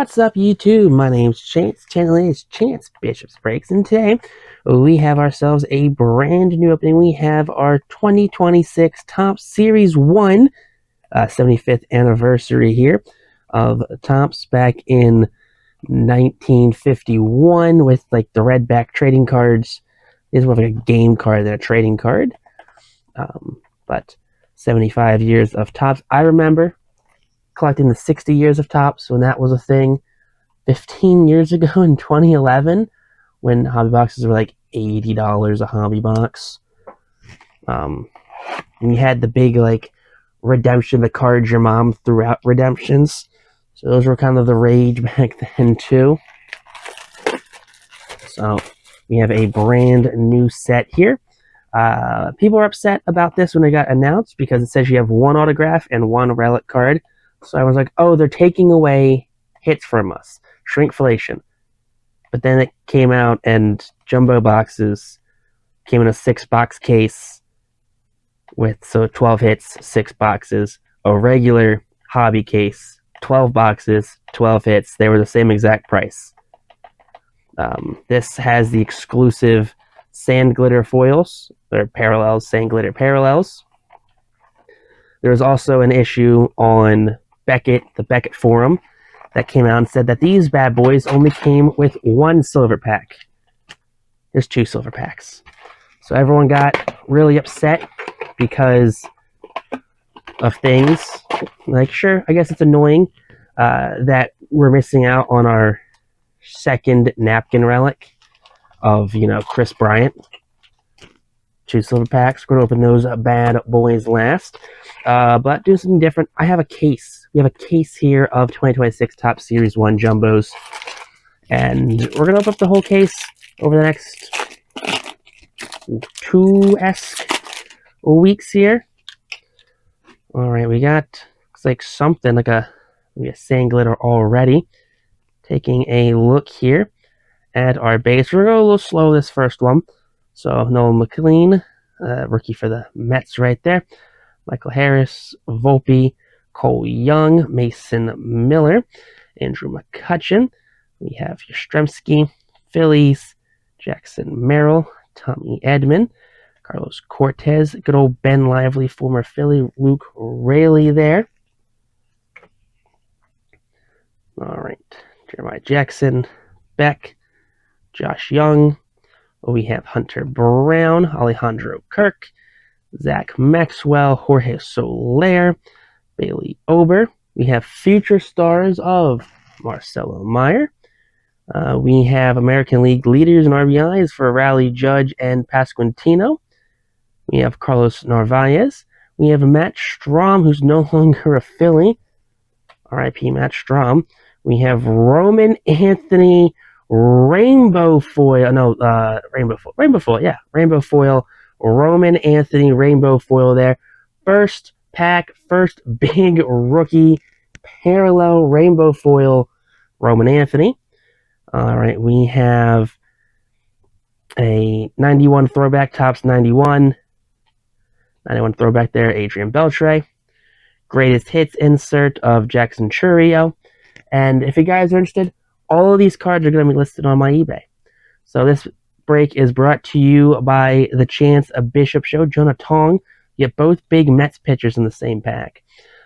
What's up, YouTube? My name's Chance. Channel name is Chance Bishop's Breaks, and today we have ourselves a brand new opening. We have our 2026 Topps Series 1 75th anniversary here of Topps back in 1951 with like the red back trading cards. This is more like a game card than a trading card. But 75 years of Topps. I remember collecting the 60 years of Topps when that was a thing 15 years ago in 2011 when hobby boxes were like $80 a hobby box. And you had the big like redemption, the cards your mom threw out redemptions. So those were kind of the rage back then too. So we have a brand new set here. People are upset about this when it got announced because it says you have one autograph and one relic card. So I was like, oh, they're taking away hits from us. Shrinkflation. But then it came out and jumbo boxes came in a 6-box case with 12 hits, 6 boxes. A regular hobby case, 12 boxes, 12 hits. They were the same exact price. This has the exclusive sand glitter foils. They're parallels, sand glitter parallels. There's also an issue on Beckett, the Beckett forum, that came out and said that these bad boys only came with one silver pack. There's 2 silver packs. So everyone got really upset because of things. Like, sure, I guess it's annoying that we're missing out on our second napkin relic of, Chris Bryant. 2 silver packs. We're going to open those bad boys last. But do something different. I have a case. We have a case here of 2026 Topps Series 1 Jumbos. And we're going to open up the whole case over the next 2-esque weeks here. Alright, we got, looks like something, like a sand glitter already. Taking a look here at our base. We're going to go a little slow this first one. So, Noah McLean, rookie for the Mets right there. Michael Harris, Volpe, Cole Young, Mason Miller, Andrew McCutchen. We have Yastrzemski, Phillies, Jackson Merrill, Tommy Edman, Carlos Cortez, good old Ben Lively, former Philly, Luke Raley there. All right, Jeremiah Jackson, Beck, Josh Young. We have Hunter Brown, Alejandro Kirk, Zach Maxwell, Jorge Soler, Bailey Ober. We have future stars of Marcelo Meyer. We have American League leaders in RBIs for Raleigh Judge and Pasquantino. We have Carlos Narvaez. We have Matt Strahm, who's no longer a Philly. R.I.P. Matt Strahm. We have Roman Anthony Rainbow foil. Rainbow foil. Roman Anthony Rainbow foil there. First pack, first big rookie parallel rainbow foil Roman Anthony. All right, we have a 91 throwback, Topps 91 throwback there, Adrian Beltre. Greatest hits insert of Jackson Chourio. And if you guys are interested, all of these cards are going to be listed on my eBay. So this break is brought to you by the Chance Bishop Show, Jonah Tong. You get both big Mets pitchers in the same pack.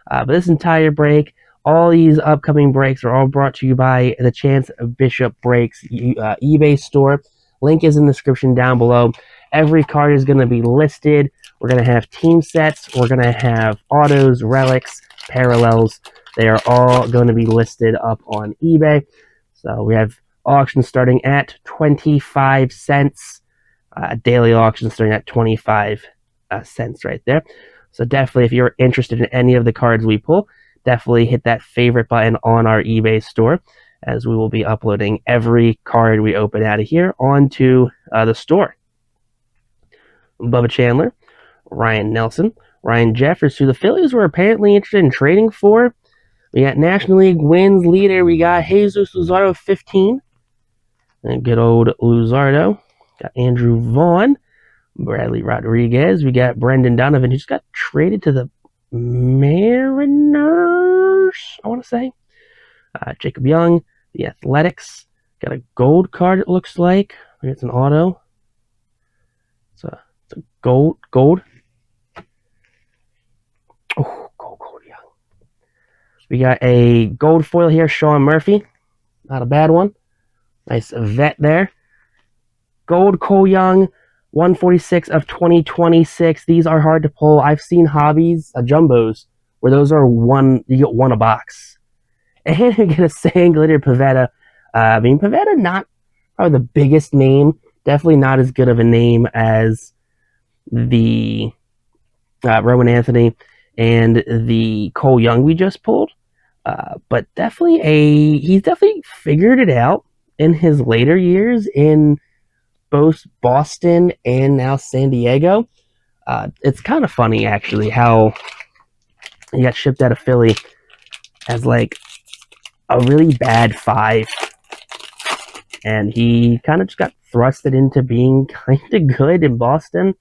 But this entire break, all these upcoming breaks are all brought to you by the Chance Bishop Breaks eBay store. Link is in the description down below. Every card is going to be listed. We're going to have team sets. We're going to have autos, relics, parallels. They are all going to be listed up on eBay. So we have auctions starting at 25 cents. Daily auctions starting at 25 cents right there. So definitely, if you're interested in any of the cards we pull, definitely hit that favorite button on our eBay store, as we will be uploading every card we open out of here onto the store. Bubba Chandler, Ryan Nelson, Ryan Jeffers, who the Phillies were apparently interested in trading for. We got National League wins leader. We got Jesus Luzardo, 15. And good old Luzardo. Got Andrew Vaughn, Bradley Rodriguez. We got Brendan Donovan, who just got traded to the Mariners, I want to say. Jacob Young, the Athletics. Got a gold card, it looks like. It's an auto. It's a gold. Oh, gold Young. We got a gold foil here, Sean Murphy. Not a bad one. Nice vet there. Gold Cole Young, 146 of 2026. These are hard to pull. I've seen hobbies, jumbos, where those are one, you get one a box. And you get a Sand Glitter Pavetta. Pavetta, not probably the biggest name. Definitely not as good of a name as the Rowan Anthony and the Cole Young we just pulled. But he's definitely figured it out in his later years in both Boston and now San Diego. It's kind of funny, actually, how he got shipped out of Philly as like a really bad 5, and he kind of just got thrusted into being kind of good in Boston.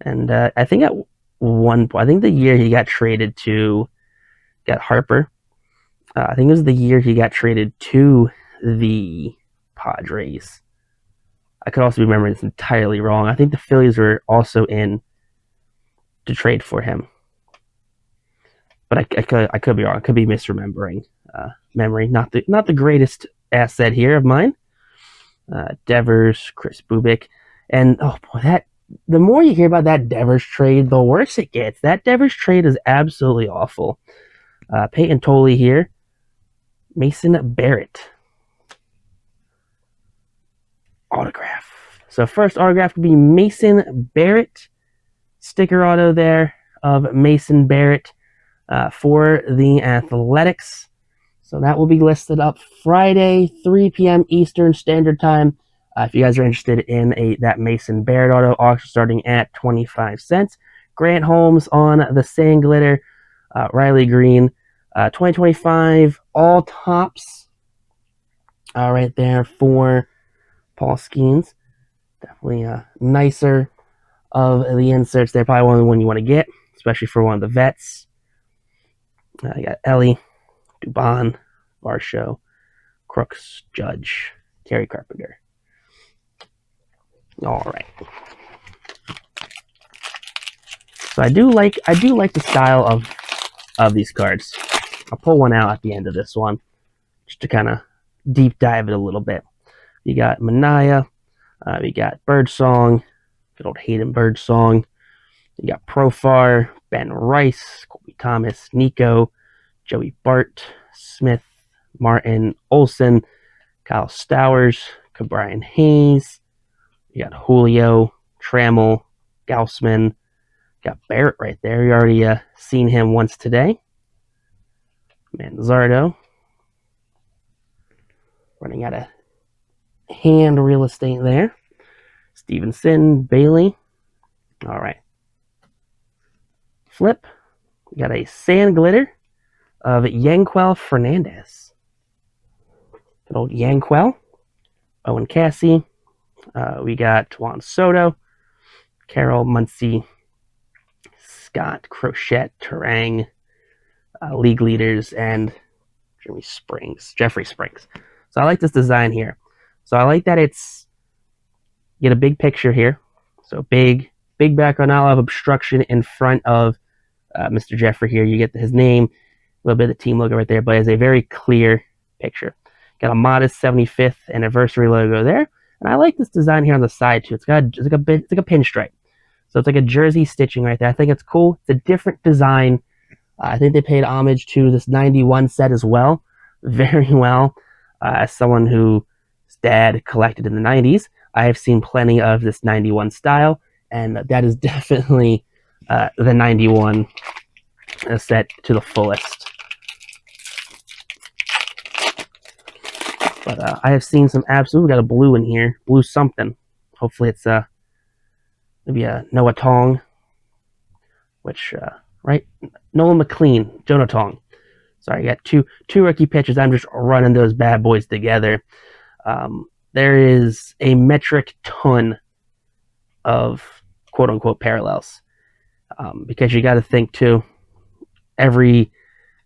And I think at one point, I think the year he got traded to get Harper, I think it was the year he got traded to the Padres. I could also be remembering this entirely wrong. I think the Phillies were also in to trade for him, but I could be wrong. I could be misremembering. Memory, not the greatest asset here of mine. Devers, Chris Bubik, and oh boy, the more you hear about that Devers trade, the worse it gets. That Devers trade is absolutely awful. Peyton Tolley here, Mason Barrett autograph. So first autograph would be Mason Barrett, sticker auto there of Mason Barrett for the Athletics. So that will be listed up Friday, 3 p.m. Eastern Standard Time. If you guys are interested in that Mason Barrett auto, auction starting at 25 cents. Grant Holmes on the Sand Glitter, Riley Green, 2025 all tops. Right there for Paul Skeens. Definitely nicer of the inserts. They're probably one of the one you want to get, especially for one of the vets. You got Ellie, Dubon, Varsho, Crooks, Judge, Terry Carpenter. All right. So I do like the style of these cards. I'll pull one out at the end of this one just to kind of deep dive it a little bit. You got Manaya, we got Birdsong, good old Hayden Birdsong. You got Profar, Ben Rice, Colby Thomas, Nico, Joey Bart, Smith, Martin, Olson, Kyle Stowers, Cabrian Hayes. You got Julio, Trammell, Gaussman. Got Barrett right there. You already seen him once today. Manzardo. Running out of hand real estate there. Stevenson, Bailey. All right. Flip. We got a Sand Glitter of Yanquel Fernandez. Good old Yanquel. Owen Cassie. We got Juan Soto, Carol Muncie, Scott Crochet, Terang, league leaders, and Jeffrey Springs. So I like this design here. So I like that you get a big picture here. So big background, not a lot of obstruction in front of Mr. Jeffrey here. You get his name, a little bit of the team logo right there, but it's a very clear picture. Got a modest 75th anniversary logo there. And I like this design here on the side too. It's like a pinstripe. So it's like a jersey stitching right there. I think it's cool. It's a different design. I think they paid homage to this 91 set as well. Very well. As someone whose dad collected in the 90s, I have seen plenty of this 91 style. And that is definitely the 91 set to the fullest. But I have seen some absolutely, got a blue in here. Blue something. Hopefully it's maybe a Noah Tong. Which, right? Nolan McLean, Jonah Tong. Sorry, I got two rookie pitchers. I'm just running those bad boys together. There is a metric ton of quote-unquote parallels. Because you got to think, too, every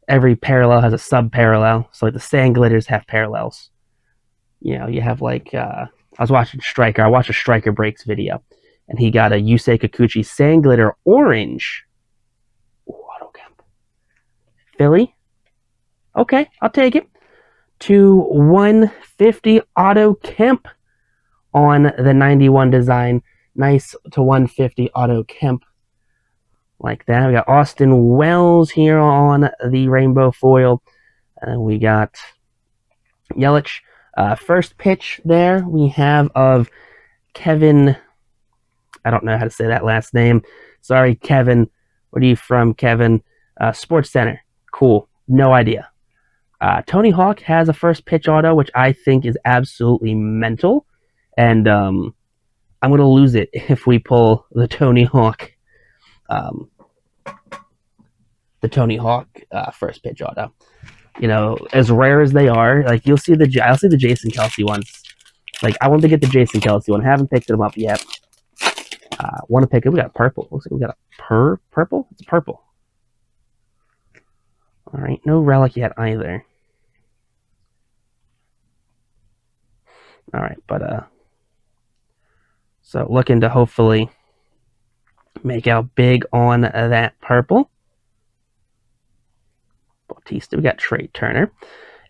every parallel has a sub-parallel. So like the sand glitters have parallels. You know, you have like, I was watching Striker. I watched a Striker Breaks video, and he got a Yusei Kikuchi sand glitter orange. Ooh, auto Kemp. Philly? Okay, I'll take it. To 150 auto Kemp on the 91 design. Nice to 150 auto Kemp. Like that. We got Austin Wells here on the rainbow foil. And we got Yelich. First pitch there we have of Kevin. I don't know how to say that last name. Sorry, Kevin. Where are you from, Kevin? Sports Center. Cool. No idea. Tony Hawk has a first pitch auto, which I think is absolutely mental. And I'm going to lose it if we pull the Tony Hawk. First pitch auto. You know, as rare as they are, like I'll see the Jason Kelce ones. Like I want to get the Jason Kelce one. Haven't picked them up yet. Want to pick it? We got a purple. Looks like we got a purple. It's purple. All right, no relic yet either. All right, but so looking to hopefully make out big on that purple. Bautista, we got Trey Turner.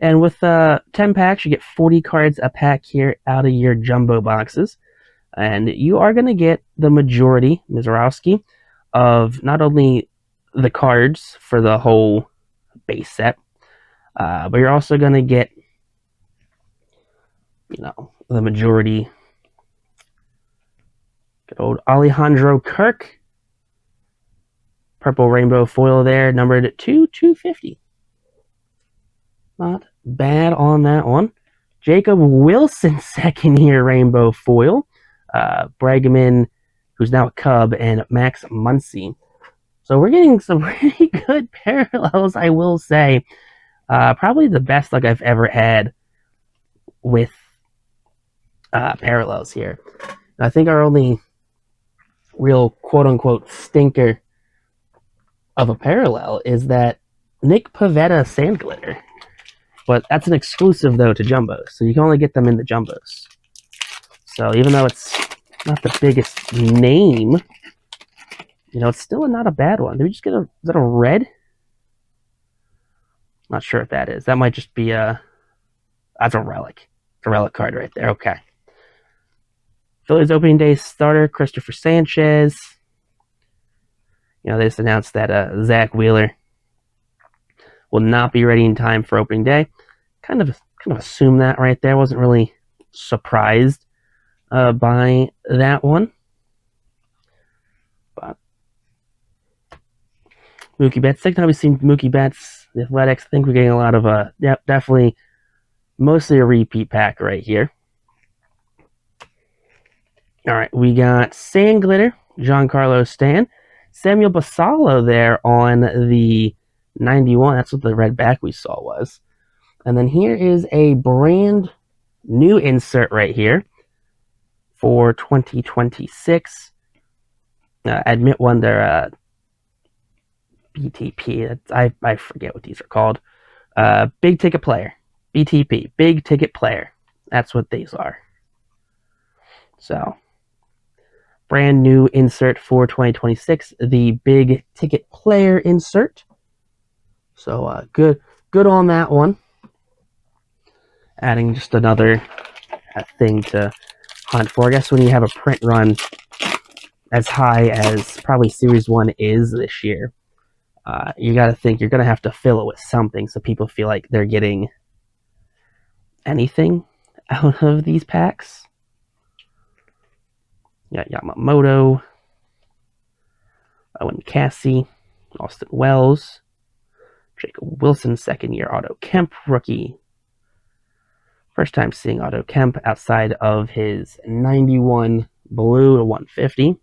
And with 10 packs, you get 40 cards a pack here out of your jumbo boxes. And you are going to get the majority, Mizorowski, of not only the cards for the whole base set, but you're also going to get, you know, the majority. Good old Alejandro Kirk. Purple rainbow foil there, numbered 2/250. Not bad on that one. Jacob Wilson, second year rainbow foil. Bregman, who's now a Cub, and Max Muncy. So we're getting some really good parallels, I will say. Probably the best luck I've ever had with parallels here. I think our only real quote-unquote stinker of a parallel is that Nick Pivetta sand glitter. But that's an exclusive, though, to jumbos. So you can only get them in the jumbos. So even though it's not the biggest name, you know, it's still not a bad one. Did we just get is that a red? Not sure what that is. That might just be that's a relic. It's a relic card right there. Okay. Phillies opening day starter, Christopher Sanchez. You know, they just announced that Zach Wheeler will not be ready in time for opening day. Kind of assumed that right there. Wasn't really surprised by that one. But Mookie Betts. Second time we've seen Mookie Betts, the Athletics. I think we're getting a lot of definitely mostly a repeat pack right here. All right, we got Sand Glitter, Giancarlo Stan, Samuel Basallo there on the 91. That's what the red back we saw was. And then here is a brand new insert right here for 2026. Admit one, they're BTP. I forget what these are called. Big ticket player. BTP. Big ticket player. That's what these are. So, brand new insert for 2026. The big ticket player insert. So, good on that one. Adding just another thing to hunt for. I guess when you have a print run as high as probably Series 1 is this year, you got to think you're going to have to fill it with something so people feel like they're getting anything out of these packs. Yeah, Yamamoto, Owen Cassie, Austin Wells, Jacob Wilson, second year Otto Kemp rookie. First time seeing Otto Kemp outside of his 91 blue to 150.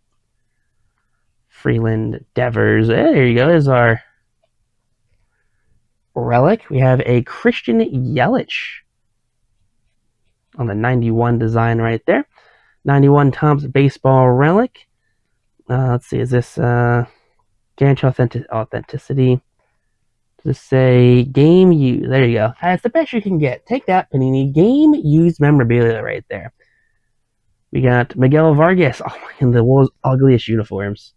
Freeland Devers. There you go. There's our relic. We have a Christian Yelich on the 91 design right there. 91 Topps baseball relic. Let's see. Is this guarantee authenticity? Does it say game used? There you go. That's the best you can get. Take that, Panini. Game used memorabilia right there. We got Miguel Vargas. Oh, and the world's ugliest uniforms.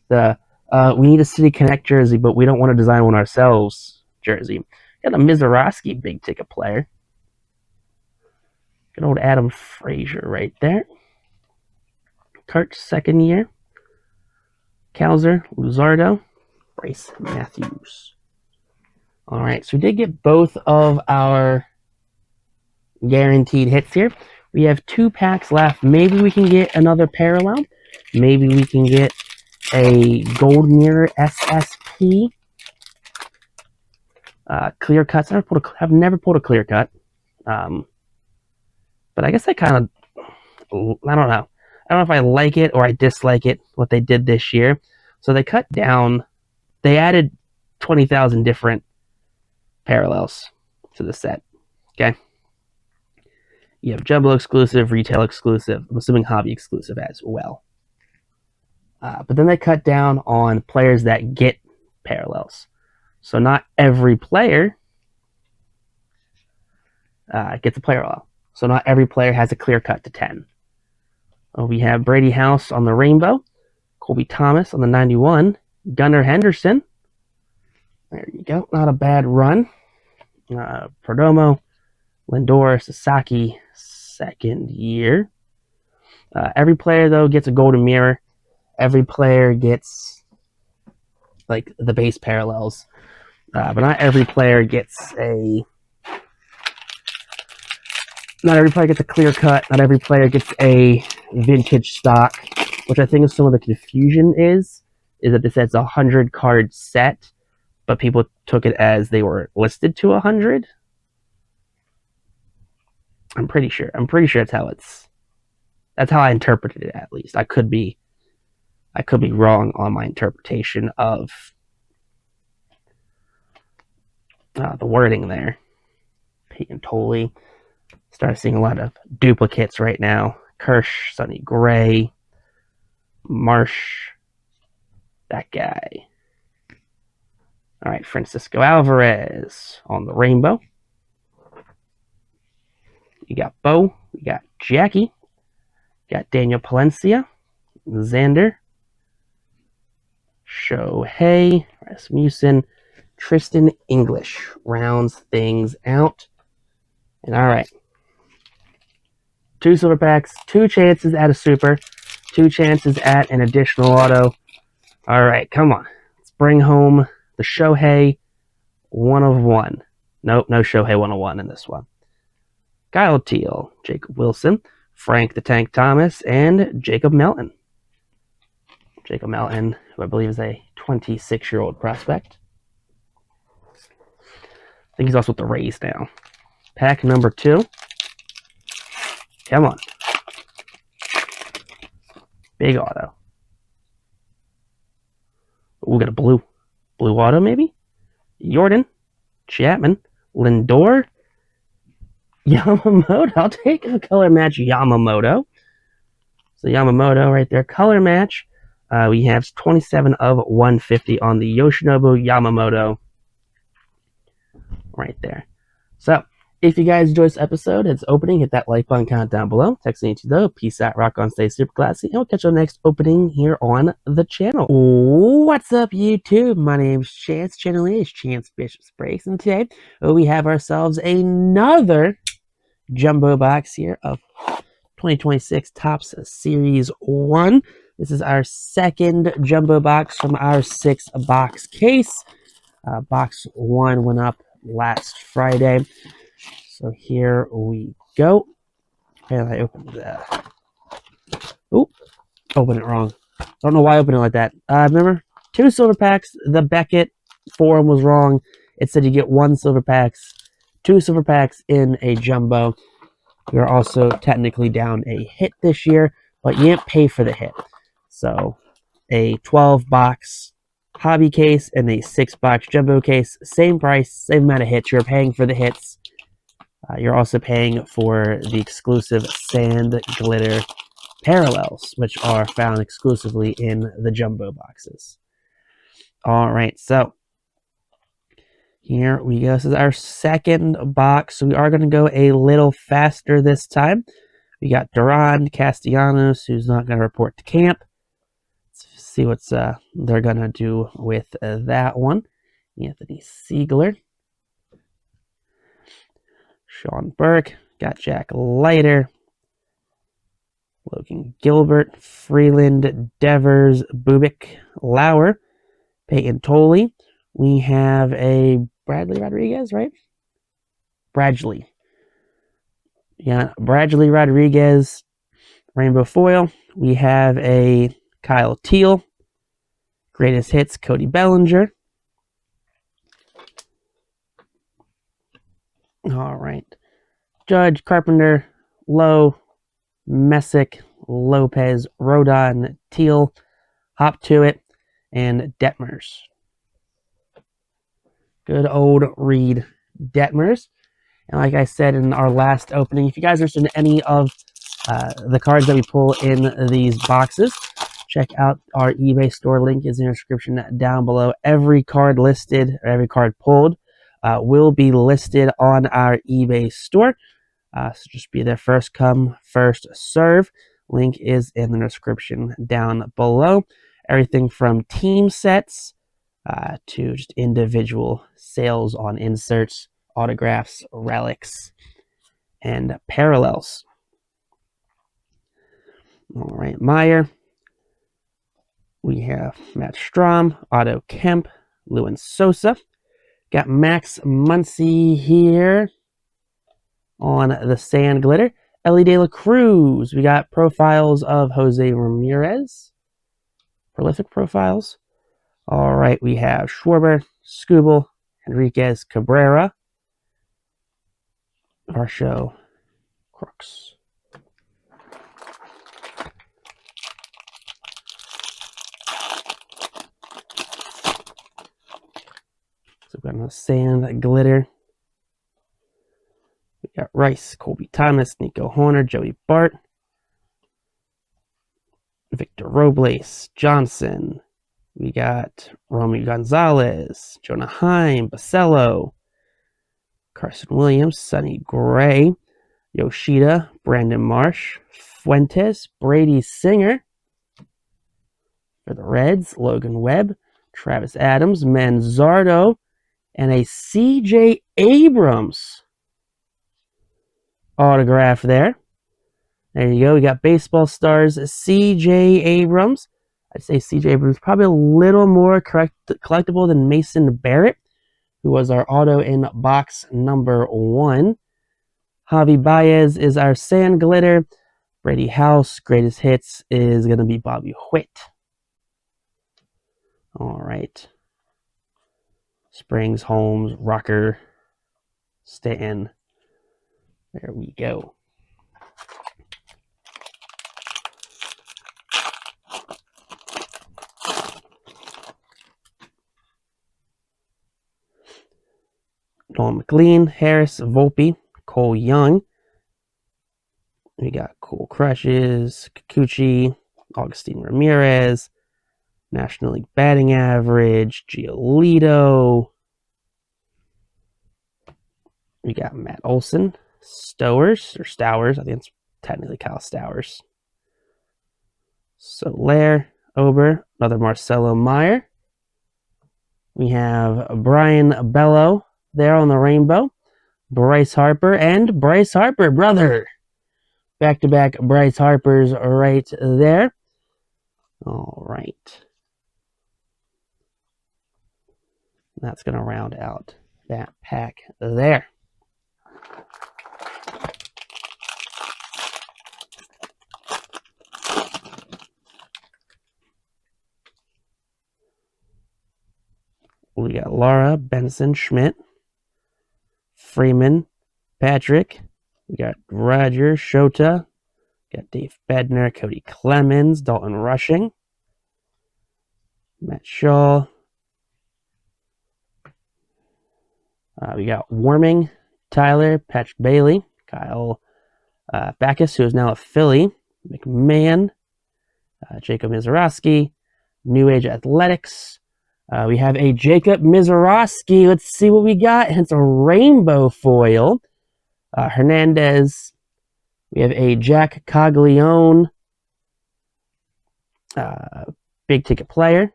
The we need a City Connect jersey, but we don't want to design one ourselves jersey. Got a Mizorowski big ticket player. Good old Adam Frazier right there. Kurt, second year. Kalzer, Luzardo, Bryce Matthews. All right, so we did get both of our guaranteed hits here. We have 2 packs left. Maybe we can get another parallel. Maybe we can get a Gold Mirror SSP. Clear cuts. I've never pulled a clear cut. But I guess I kind of, I don't know. I don't know if I like it or I dislike it, what they did this year. So they cut down, they added 20,000 different parallels to the set. Okay. You have Jumbo exclusive, retail exclusive, I'm assuming hobby exclusive as well. But then they cut down on players that get parallels. So not every player gets a parallel. So not every player has a clear cut to 10. We have Brady House on the rainbow, Colby Thomas on the 91, Gunnar Henderson. There you go. Not a bad run. Perdomo, Lindor, Sasaki, second year. Every player, though, gets a golden mirror. Every player gets, like, the base parallels. But not every player gets a... Not every player gets a clear cut. Not every player gets a vintage stock, which I think is some of the confusion is that this says 100 card set, but people took it as they were listed to 100. I'm pretty sure that's how I interpreted it, at least. I could be wrong on my interpretation of the wording there. Peyton Tolley. Start seeing a lot of duplicates right now. Kirsch, Sonny Gray, Marsh, that guy. All right, Francisco Alvarez on the rainbow. You got Bo, you got Jackie, you got Daniel Palencia, Xander, Shohei, Rasmussen, Tristan English rounds things out. And all right. 2 silver packs, 2 chances at a super, 2 chances at an additional auto. All right, come on. Let's bring home the Shohei 1 of 1. Nope, no Shohei 1 of 1 in this one. Kyle Teal, Jacob Wilson, Frank the Tank Thomas, and Jacob Melton. Jacob Melton, who I believe is a 26-year-old prospect. I think he's also with the Rays now. Pack number 2. Come on. Big auto. We got a blue auto, maybe? Jordan, Chapman, Lindor, Yamamoto. I'll take a color match Yamamoto. So Yamamoto right there, color match. We have 27 of 150 on the Yoshinobu Yamamoto right there. So, if you guys enjoyed this episode, it's opening, hit that like button, comment down below. Text me to though. Peace out, rock on, stay super classy, and we'll catch you on the next opening here on the channel. What's up, YouTube? My name's Chance. Channel is Chance Bishop's Breaks, and today we have ourselves another jumbo box here of 2026 Topps Series 1. This is our second jumbo box from our 6-box case. Box 1 went up last Friday. So here we go. And I opened that. Oop, opened it wrong. Don't know why I opened it like that. Remember, 2 silver packs. The Beckett forum was wrong. It said you get 1 silver packs, 2 silver packs in a jumbo. We're also technically down a hit this year, but you didn't pay for the hit. So a 12-box hobby case and a 6-box jumbo case, same price, same amount of hits. You're paying for the hits. You're also paying for the exclusive sand glitter parallels, which are found exclusively in the jumbo boxes. All right, so Here we go. This is our second box. So we are going to go a little faster this time. We got Duran Castellanos, who's not going to report to camp. Let's see what's they're going to do with that one. Anthony Siegler. Sean Burke. Got Jack Leiter. Logan Gilbert. Freeland, Devers, Bubik, Lauer. Peyton Tolley. We have a Bradley Rodriguez, right? Bradley. Yeah, Bradley Rodriguez, Rainbow Foil. We have a Kyle Teal. Greatest Hits, Cody Bellinger. All right. Judge, Carpenter, Lowe, Messick, Lopez, Rodon, Teal, Hop to It, and Detmers. Good old Reed Detmers. And like I said in our last opening, if you guys are interested in any of the cards that we pull in these boxes, check out our eBay store. Link is in the description down below. Every card listed, or every card pulled, will be listed on our eBay store. So just be there, first come, first serve. Link is in the description down below. Everything from team sets to just individual sales on inserts, autographs, relics, and parallels. All right, Meyer. We have Matt Strom, Otto Kemp, Lewin Sosa. Got Max Muncy here on the Sand Glitter. Ellie De La Cruz. We got profiles of Jose Ramirez. Prolific profiles. All right, we have Schwarber, Skubal, Enriquez Cabrera, Varsho Crooks. So we've got the Sand Glitter. We got Rice, Colby Thomas, Nico Horner, Joey Bart, Victor Robles, Johnson. We got Romy Gonzalez, Jonah Heim, Basello, Carson Williams, Sonny Gray, Yoshida, Brandon Marsh, Fuentes, Brady Singer. For the Reds, Logan Webb, Travis Adams, Manzardo, and a C.J. Abrams autograph there. There you go. We got Baseball Stars, C.J. Abrams. I'd say C.J. Abrams probably a little more collectible than Mason Barrett, who was our auto in box number 1. Javi Baez is our Sand Glitter. Brady House, Greatest Hits, is going to be Bobby Witt. All right. Springs, Holmes, Rocker, Stanton. There we go. Nolan McLean, Harris, Volpe, Cole Young. We got Cool Crushes, Kikuchi, Augustine Ramirez, National League batting average, Giolito. We got Matt Olson, Stowers, I think it's technically Kyle Stowers. Soler, Ober, another Marcelo Meyer. We have Brian Bello there on the rainbow. Bryce Harper and Bryce Harper, brother. Back-to-back Bryce Harpers right there. All right. That's going to round out that pack there. We got Laura, Benson, Schmidt, Freeman, Patrick. We got Roger, Shota. Got Dave Bednar, Cody Clemens, Dalton Rushing, Matt Shaw. We got Warming, Tyler, Patrick Bailey, Kyle Backus, who is now a Philly, McMahon, Jacob Mizorowski, New Age Athletics, We have a Jacob Mizorowski. Let's see what we got. And it's a rainbow foil. Hernandez. We have a Jack Caglione. Big ticket player.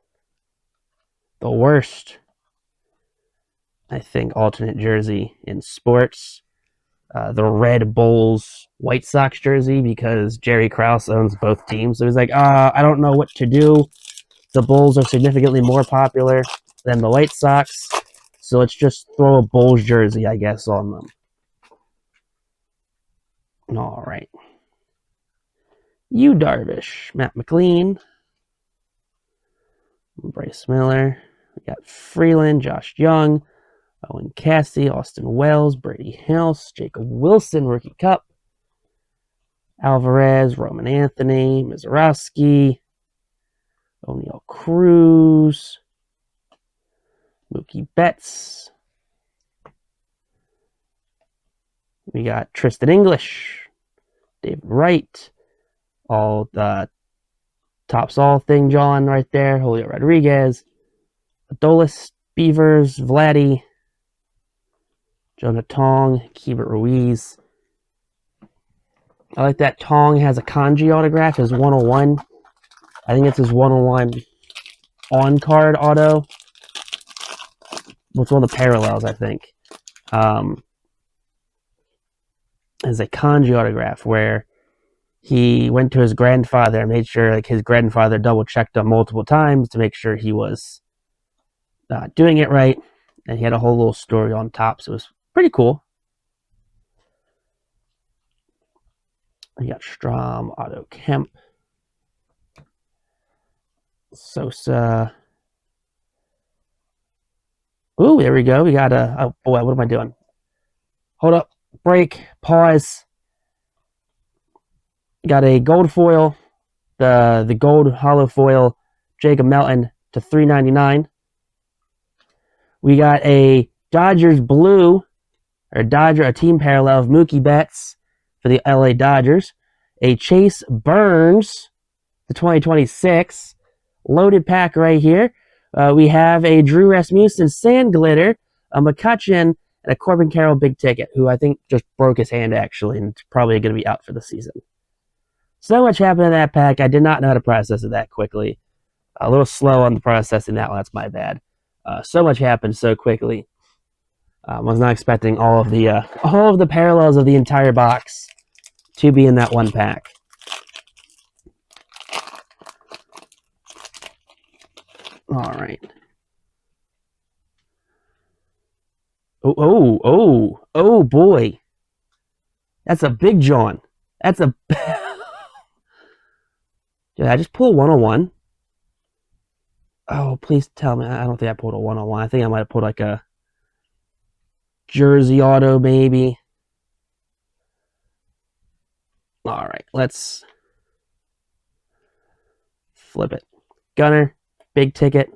The worst, I think, alternate jersey in sports. The Red Bulls White Sox jersey, because Jerry Krause owns both teams. So he's like, I don't know what to do. The Bulls are significantly more popular than the White Sox, so let's just throw a Bulls jersey, I guess, on them. All right. Yu Darvish, Matt McLean, Bryce Miller. We got Freeland, Josh Young, Owen Cassidy, Austin Wells, Brady House, Jacob Wilson, Rookie Cup, Alvarez, Roman Anthony, Mizorowski, O'Neal Cruz, Mookie Betts. We got Tristan English, David Wright, all the tops all thing John right there, Julio Rodriguez, Adolis, Beavers, Vladdy, Jonah Tong, Keibert Ruiz. I like that Tong has a kanji autograph, his 101. I think it's his 101 on-card auto. It's one of the parallels, I think. Is a kanji autograph where he went to his grandfather and made sure like his grandfather double-checked him multiple times to make sure he was doing it right. And he had a whole little story on top, so it was pretty cool. We got Strom, Otto Kemp, Sosa. Ooh, there we go. We got a... Oh, boy, what am I doing? Hold up. Break. Pause. Got a gold foil. The gold hollow foil, Jacob Melton to $3.99. We got a Dodgers blue, or a team parallel of Mookie Betts for the LA Dodgers. A Chase Burns to 2026. Loaded pack right here. We have a Drew Rasmussen Sand Glitter, a McCutchen, and a Corbin Carroll big ticket, who I think just broke his hand, actually, and probably going to be out for the season. So much happened in that pack. I did not know how to process it that quickly. A little slow on the processing that one. That's my bad. So much happened so quickly. I was not expecting all of the parallels of the entire box to be in that one pack. All right. Oh boy. That's a big John. That's a... Did I just pull a 101? Oh, please tell me. I don't think I pulled a 101. I think I might have pulled like a jersey auto, maybe. All right, let's flip it. Gunner, big ticket.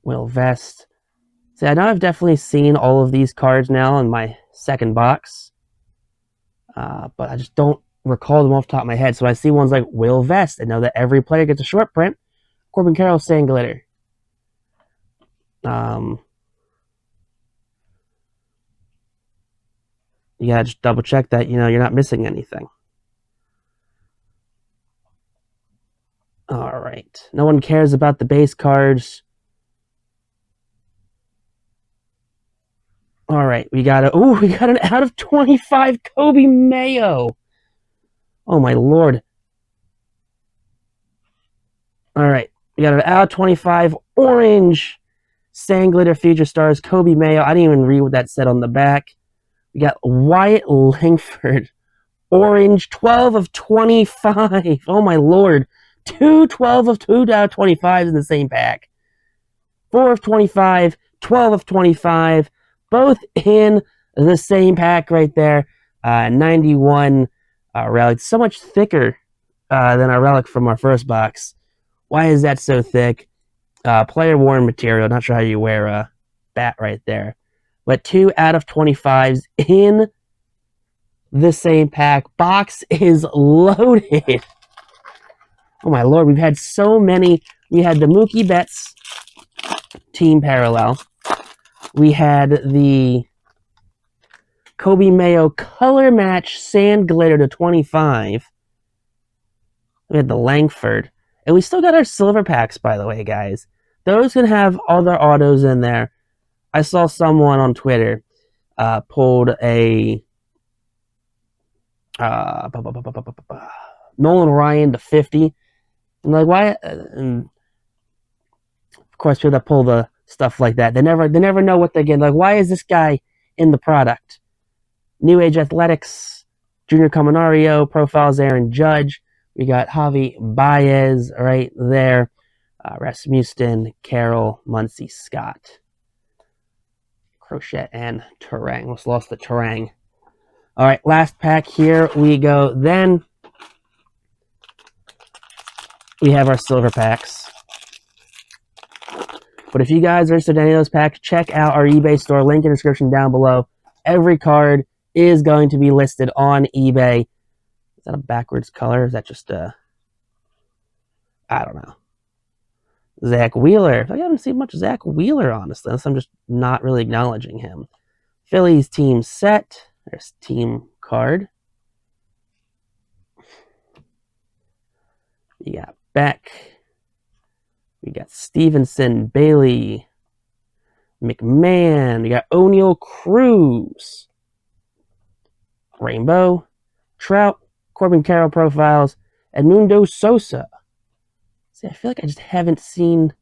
Will Vest. See, I know I've definitely seen all of these cards now in my second box, but I just don't recall them off the top of my head. So I see ones like Will Vest. I know that every player gets a short print. Corbin Carroll Sand Glitter. You gotta just double check that you're not missing anything. All right. No one cares about the base cards. All right, we got an out of 25 Kobe Mayo. Oh my lord. All right, we got an out of 25 orange Sand Glitter Future Stars Kobe Mayo. I didn't even read what that said on the back. We got Wyatt Langford orange 12 of 25. Oh my lord. 12 of 25s in the same pack. 4 of 25, 12 of 25. Both in the same pack right there. 91 relic. So much thicker than our relic from our first box. Why is that so thick? Player worn material. Not sure how you wear a bat right there. But 2 out of 25s in the same pack. Box is loaded. Oh my lord, we've had so many We had the Mookie Betts team parallel. We had the Kobe Mayo color match sand glitter to 25. We had the Langford. And we still got our silver packs, by the way, guys. Those can have other autos in there. I saw someone on Twitter pulled a Nolan Ryan to 50. I'm like, why? And of course, people that pull the stuff like that, they never know what they're getting. Like, why is this guy in the product? New Age Athletics, Junior Caminario, Profiles Aaron Judge. We got Javi Baez right there. Rasmussen, Carroll, Muncy, Scott. Crochet and Terang. Almost lost the Terang. All right, last pack here we go. Then we have our silver packs. But if you guys are interested in any of those packs, check out our eBay store. Link in the description down below. Every card is going to be listed on eBay. Is that a backwards color? Is that just a... I don't know. Zach Wheeler. I haven't seen much Zach Wheeler, honestly, unless I'm just not really acknowledging him. Phillies team set. There's team card. You got Beck. We got Stevenson, Bailey, McMahon. We got O'Neal Cruz. Rainbow, Trout, Corbin Carroll profiles, Edmundo Sosa. See, I feel like I just haven't seen...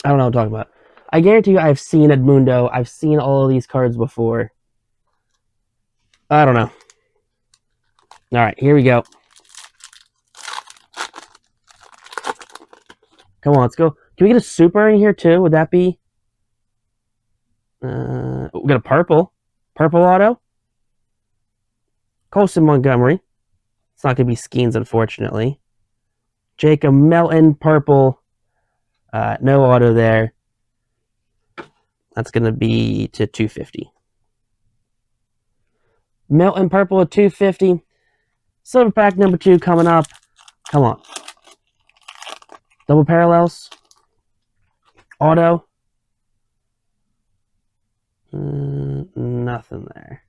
I don't know what I'm talking about. I guarantee you I've seen Edmundo. I've seen all of these cards before. I don't know. All right, here we go. Come on, let's go. Can we get a super in here too? Would that be... we got a purple. Purple auto. Colson Montgomery. It's not going to be Skeens, unfortunately. Jacob Melton, purple. No auto there. That's going to be to 250. Melton, purple at 250. Silver pack number 2 coming up. Come on. Double parallels. Auto. Nothing there.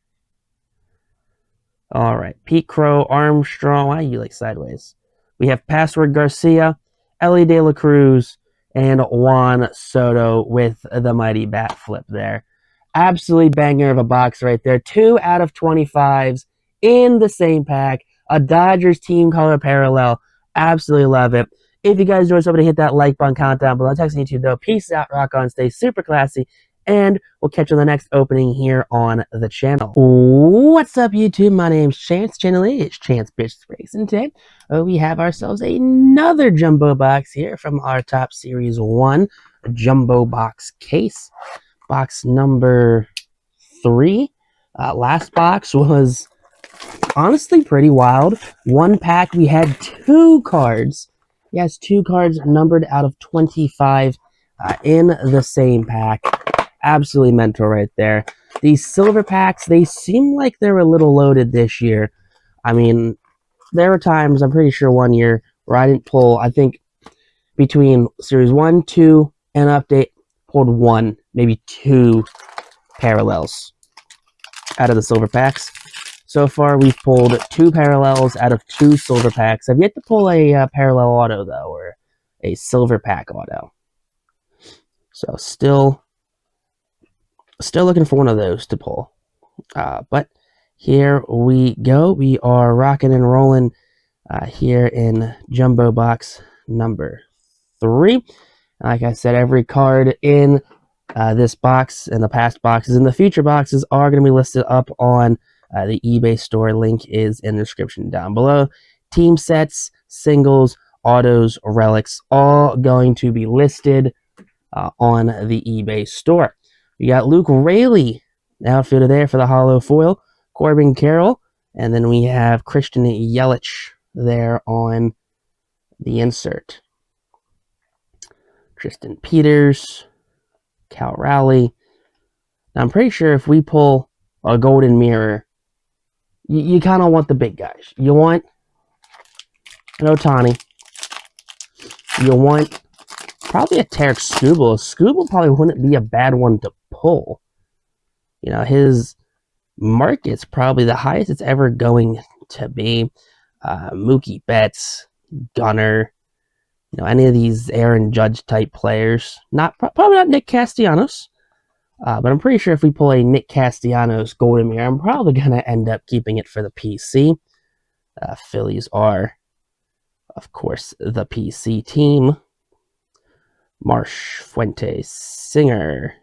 All right. Pete Crow, Armstrong. Why are you like sideways? We have Password Garcia, Ellie De La Cruz, and Juan Soto with the mighty bat flip there. Absolutely banger of a box right there. 2 out of 25s in the same pack. A Dodgers team color parallel. Absolutely love it. If you guys enjoyed somebody, hit that like button, comment down below. Text YouTube though. Peace out, rock on, stay super classy, and we'll catch you on the next opening here on the channel. What's up, YouTube? My name's Chance. Channel is ChanceBishopYT, and today we have ourselves another jumbo box here from our Top Series 1 jumbo box case. Box number 3. Last box was honestly pretty wild. One pack, we had 2 cards. Yes, 2 cards numbered out of 25 in the same pack. Absolutely mental right there. These silver packs, they seem like they're a little loaded this year. I mean, there were times, I'm pretty sure one year, where I didn't pull, I think, between Series 1, 2, and Update, pulled 1, maybe 2 parallels out of the silver packs. So far, we've pulled 2 parallels out of 2 silver packs. I've yet to pull a parallel auto, though, or a silver pack auto. So still looking for one of those to pull. But here we go. We are rocking and rolling here in jumbo box number 3. Like I said, every card in this box and the past boxes and the future boxes are going to be listed up on the eBay store. Link is in the description down below. Team sets, singles, autos, relics, all going to be listed on the eBay store. We got Luke Raley, outfielder there for the hollow foil. Corbin Carroll. And then we have Christian Yelich there on the insert. Tristan Peters. Cal Raleigh. Now, I'm pretty sure if we pull a golden mirror, you kind of want the big guys. You want an Ohtani. You want probably a Tarek Skubal. Skubal probably wouldn't be a bad one to pull. You know, his market's probably the highest it's ever going to be. Mookie Betts, Gunnar, you know, any of these Aaron Judge type players. Probably not Nick Castellanos, but I'm pretty sure if we pull a Nick Castellanos Golden Mirror, I'm probably going to end up keeping it for the PC. Phillies are, of course, the PC team. Marsh, Fuentes, Singer.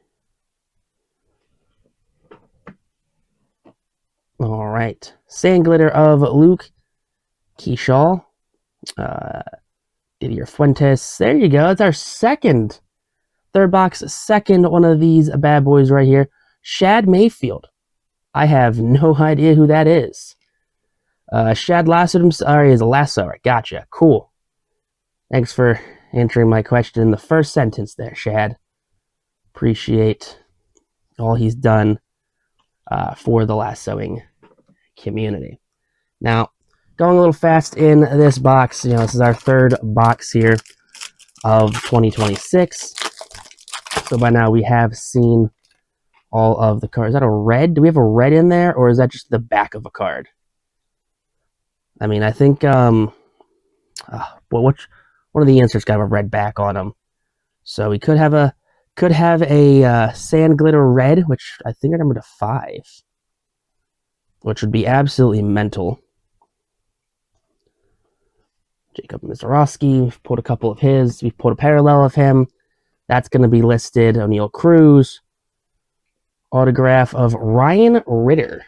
All right. Sand Glitter of Luke Keyshaw. Didier Fuentes. There you go. It's our third box, second one of these bad boys right here. Shad Mayfield. I have no idea who that is. Shad lassoed him. Sorry, is a lasso. Gotcha. Cool. Thanks for answering my question in the first sentence there, Shad. Appreciate all he's done for the lassoing community. Now, going a little fast in this box, you know, this is our third box here of 2026. So by now we have seen all of the cards. Is that a red? Do we have a red in there, or is that just the back of a card? I mean, I think, well, which one of the answers got a red back on them? So we could have a sand glitter red, which I think are numbered to 5, which would be absolutely mental. Jacob Mizorowski, we've pulled a couple of his. We've pulled a parallel of him. That's going to be listed. O'Neal Cruz. Autograph of Ryan Ritter.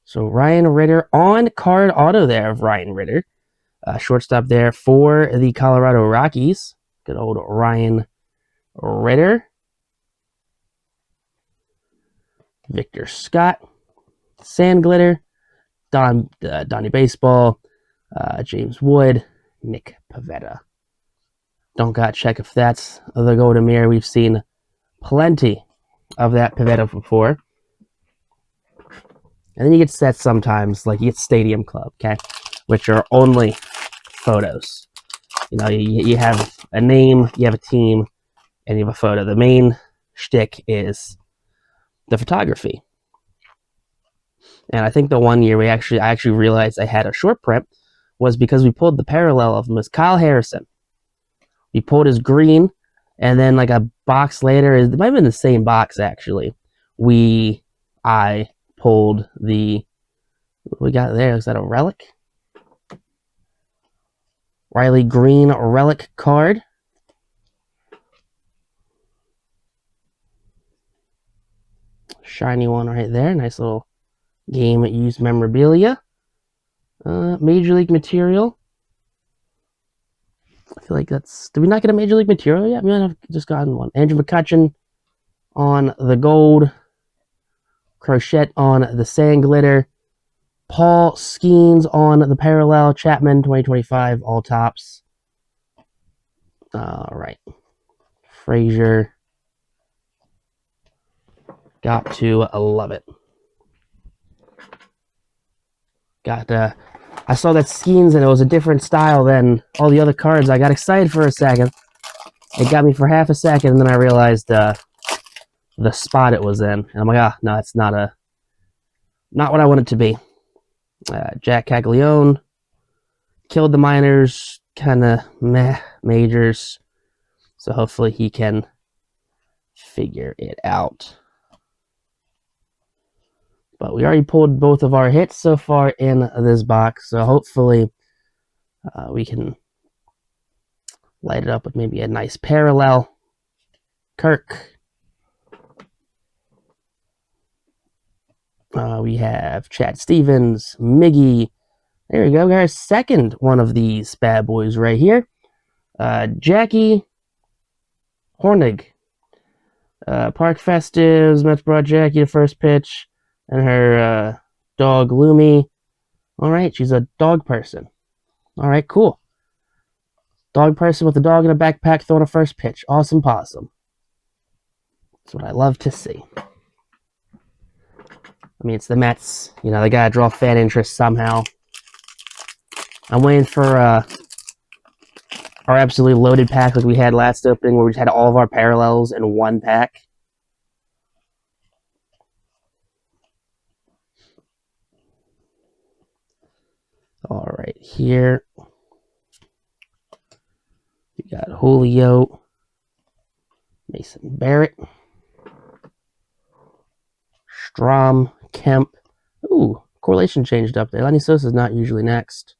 So Ryan Ritter, on-card auto there of Ryan Ritter. Shortstop there for the Colorado Rockies. Good old Ryan Ritter. Victor Scott. Sand Glitter. Donnie Baseball. James Wood. Nick Pivetta. Don't got to check if that's the Golden Mirror. We've seen plenty of that Pivetta before. And then you get sets sometimes, like you get Stadium Club, okay, which are only photos. You know, you have a name, you have a team, and you have a photo. The main shtick is the photography. And I think the one year I actually realized I had a short print was because we pulled the parallel of him as Kyle Harrison. We pulled his green, and then like a box later, it might have been the same box actually. I pulled what we got there. Is that a relic? Riley Green relic card. Shiny one right there. Nice little game used memorabilia. Major League material. I feel like that's... Did we not get a Major League material yet? We might have just gotten one. Andrew McCutchen on the gold. Crochet on the sand glitter. Paul Skeens on the parallel. Chapman 2025 all tops. All right. Frazier. Got to love it. I saw that Skeens and it was a different style than all the other cards. I got excited for a second. It got me for half a second, and then I realized the spot it was in. And I'm like, no, it's not what I want it to be. Jack Caglione killed the minors, kind of meh majors. So hopefully he can figure it out. But we already pulled both of our hits so far in this box, so hopefully we can light it up with maybe a nice parallel. Kirk. We have Chad Stevens, Miggy. There we go. We got our second one of these bad boys right here. Jackie Hornig. Park Festives. Mets brought Jackie to first pitch. And her dog, Lumi. All right, she's a dog person. All right, cool. Dog person with a dog in a backpack throwing a first pitch. Awesome possum. That's what I love to see. I mean, it's the Mets. You know, they got to draw fan interest somehow. I'm waiting for our absolutely loaded pack like we had last opening, where we just had all of our parallels in one pack. All right, here we got Julio, Mason Barrett, Strom, Kemp. Ooh, correlation changed up there. Lenny Sosa's not usually next.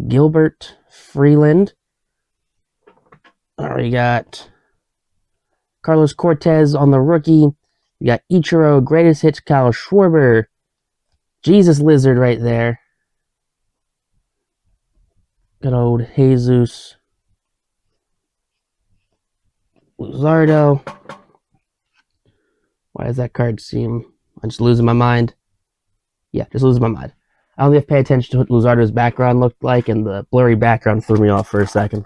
Gilbert, Freeland. All right, we got Carlos Cortez on the rookie. We got Ichiro, greatest hits, Kyle Schwarber. Jesus Lizard right there. Good old Jesus Luzardo. Why does that card seem... I'm just losing my mind. Yeah, just losing my mind. I only have to pay attention to what Luzardo's background looked like, and the blurry background threw me off for a second.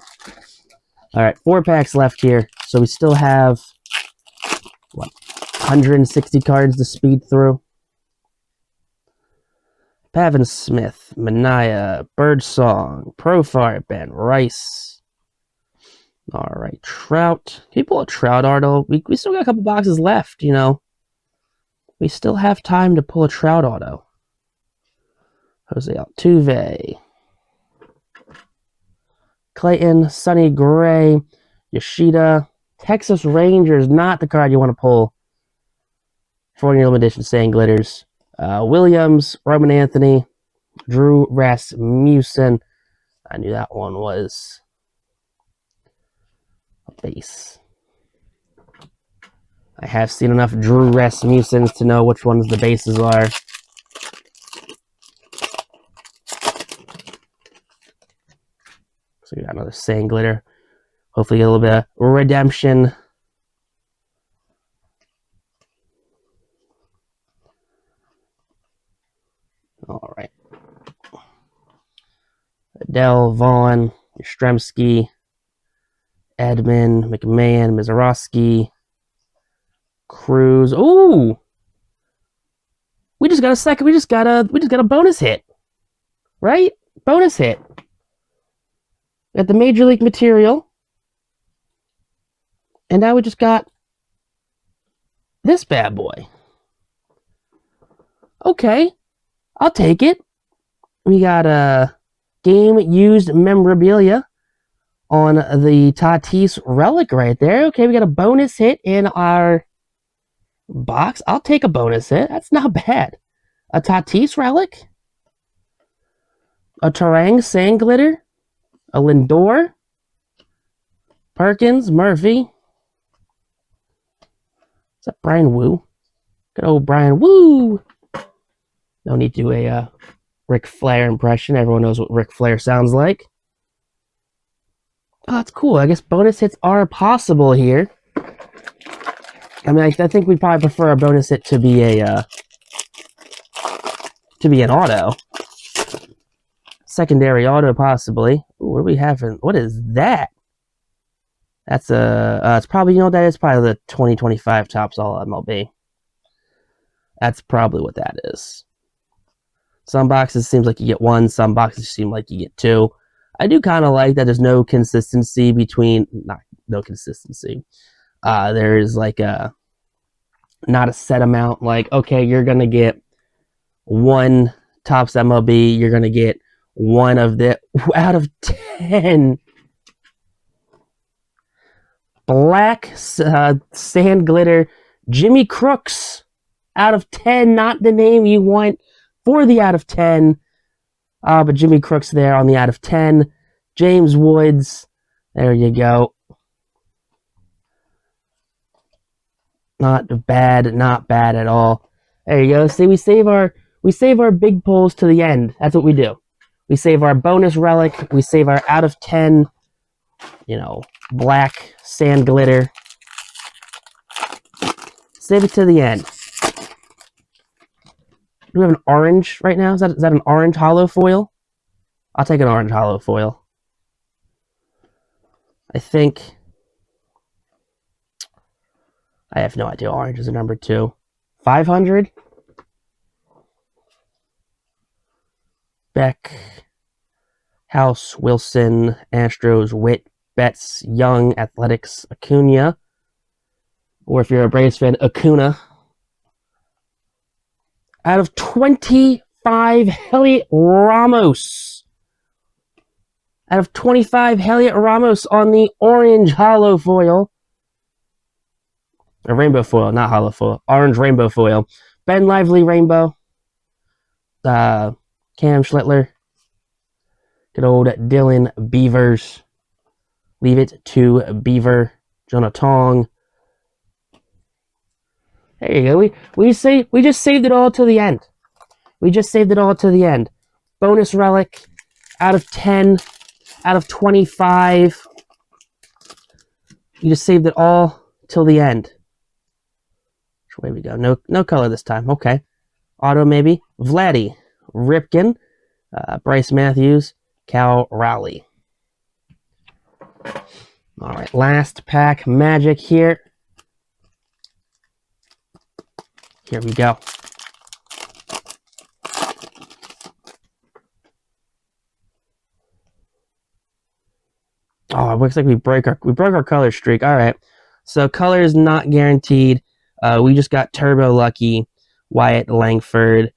All right, 4 packs left here. So we still have, what, 160 cards to speed through. Pavin Smith, Mania, Birdsong, Profar, Ben Rice. All right, Trout. Can you pull a Trout, Ardo? We still got a couple boxes left, you know. We still have time to pull a Trout auto. Jose Altuve. Clayton, Sonny Gray, Yoshida. Texas Rangers, not the card you want to pull. 40 limited edition Sand Glitters. Williams, Roman Anthony, Drew Rasmussen. I knew that one was a base. I have seen enough Drew Rasmussens to know which ones the bases are. So we got another Sand Glitter. Hopefully get a little bit of redemption. All right. Adele, Vaughn, Yastrzemski, Edmund, McMahon, Mizorowski, Cruz. Ooh! We just got a second. We just got a bonus hit. Right? Bonus hit. We got the Major League material. And now we just got this bad boy. Okay. I'll take it. We got a game used memorabilia on the Tatis relic right there. Okay, we got a bonus hit in our box. I'll take a bonus hit. That's not bad. A Tatis relic. A Terang Sand Glitter. A Lindor. Perkins, Murphy. Is that Brian Wu? Good old Brian Wu. No need to do a Ric Flair impression. Everyone knows what Ric Flair sounds like. Oh, that's cool. I guess bonus hits are possible here. I mean, I think we'd probably prefer a bonus hit to be an auto. Secondary auto, possibly. Ooh, what do we have? What is that? That's it's probably, you know, that is probably the 2025 Topps All MLB. That's probably what that is. Some boxes seems like you get 1. Some boxes seem like you get 2. I do kind of like that there's no consistency between... no consistency. There's like not a set amount. Like, okay, you're going to get 1 Topps MLB. You're going to get 1 of the... out of 10... Black Sand Glitter Jimmy Crooks out of 10, not the name you want for the out of 10, but Jimmy Crooks there on the out of 10. James Woods, there you go. Not bad at all. There you go. See, we save our big pulls to the end. That's what we do. We save our bonus relic. We save our out of 10, you know, black Sand Glitter. Save it to the end. Do we have an orange right now? Is that an orange hollow foil? I'll take an orange hollow foil. I think... I have no idea. Orange is a number 2. 500? Beck. House, Wilson, Astros, Witt, Betts, Young, Athletics, Acuna. Or if you're a Braves fan, Acuna. Out of 25, Heliot Ramos. Out of 25, Heliot Ramos on the orange hollow foil. A rainbow foil, not hollow foil. Orange rainbow foil. Ben Lively rainbow. Cam Schlittler. Good old Dylan Beavers. Leave it to Beaver. Jonah Tong. There you go. We just saved it all to the end. We just saved it all to the end. Bonus relic out of 10, out of 25. You just saved it all till the end. Which way we go? No color this time. Okay. Auto maybe. Vladdy. Ripken. Bryce Matthews. Cal Raleigh. All right. Last pack magic here. Here we go. Oh, it looks like we broke our color streak. All right. So color is not guaranteed. We just got turbo lucky. Wyatt Langford,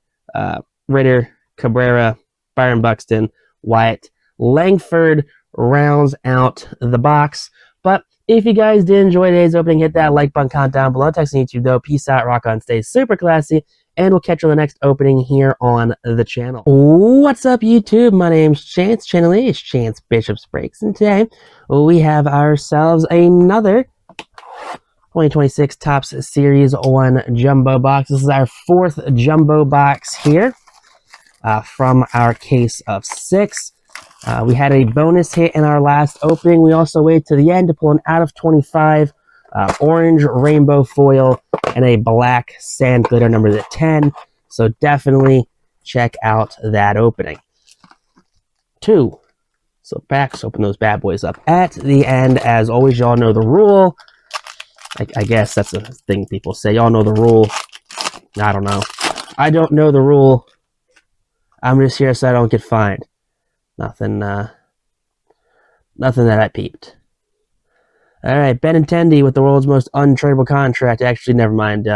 Ritter, Cabrera, Byron Buxton, Wyatt Langford rounds out the box. But if you guys did enjoy today's opening, hit that like button, comment down below. Text on YouTube though. Peace out, rock on, stay super classy, and we'll catch you on the next opening here on the channel. What's up, YouTube? My name's Chance. Channel is Chance Bishop's Breaks, and today we have ourselves another 2026 Topps Series 1 Jumbo Box. This is our 4th Jumbo Box here from our case of 6. We had a bonus hit in our last opening. We also waited to the end to pull an out of 25 orange rainbow foil and a black sand glitter number to 10. So definitely check out that opening. 2 silk packs. Open those bad boys up at the end. As always, y'all know the rule. I guess that's a thing people say. Y'all know the rule. I don't know. I don't know the rule. I'm just here so I don't get fined. Nothing that I peeped. All right, Benintendi with the world's most untradeable contract. Actually, never mind.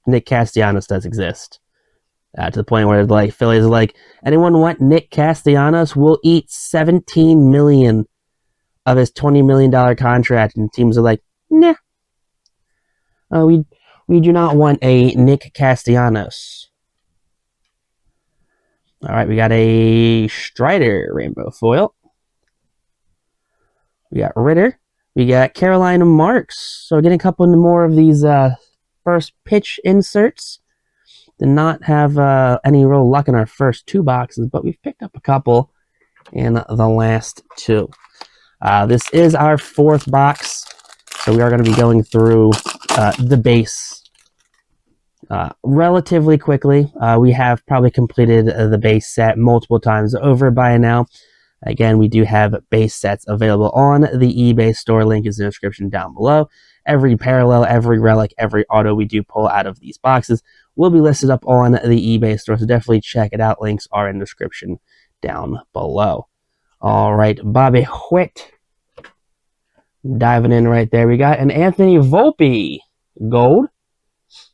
Nick Castellanos does exist. To the point where like Phillies are like, anyone want Nick Castellanos? We'll eat $17 million of his $20 million contract, and teams are like, nah. We do not want a Nick Castellanos. All right, we got a Strider rainbow foil. We got Ritter. We got Carolina Marks. So getting a couple more of these first pitch inserts. Did not have any real luck in our first 2 boxes, but we've picked up a couple in the last 2. This is our 4th box, so we are going to be going through the base relatively quickly. We have probably completed the base set multiple times over by now. Again, we do have base sets available on the eBay store. Link is in the description down below. Every parallel, every relic, every auto we do pull out of these boxes will be listed up on the eBay store, so definitely check it out. Links are in the description down below. All right, Bobby Witt diving in right there. We got an Anthony Volpe gold.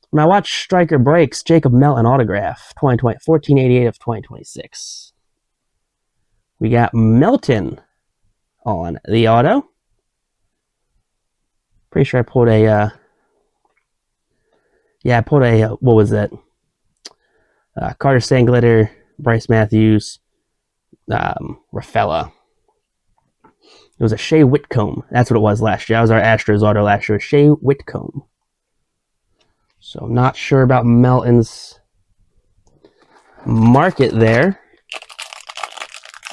When I watch Striker Breaks, Jacob Melton autograph, 1488 of 2026. We got Melton on the auto. Pretty sure I pulled a, what was it? Carter Sandglitter, Bryce Matthews, Rafaela. It was a Shea Whitcomb. That's what it was last year. That was our Astros auto last year. Shea Whitcomb. So I'm not sure about Melton's market there.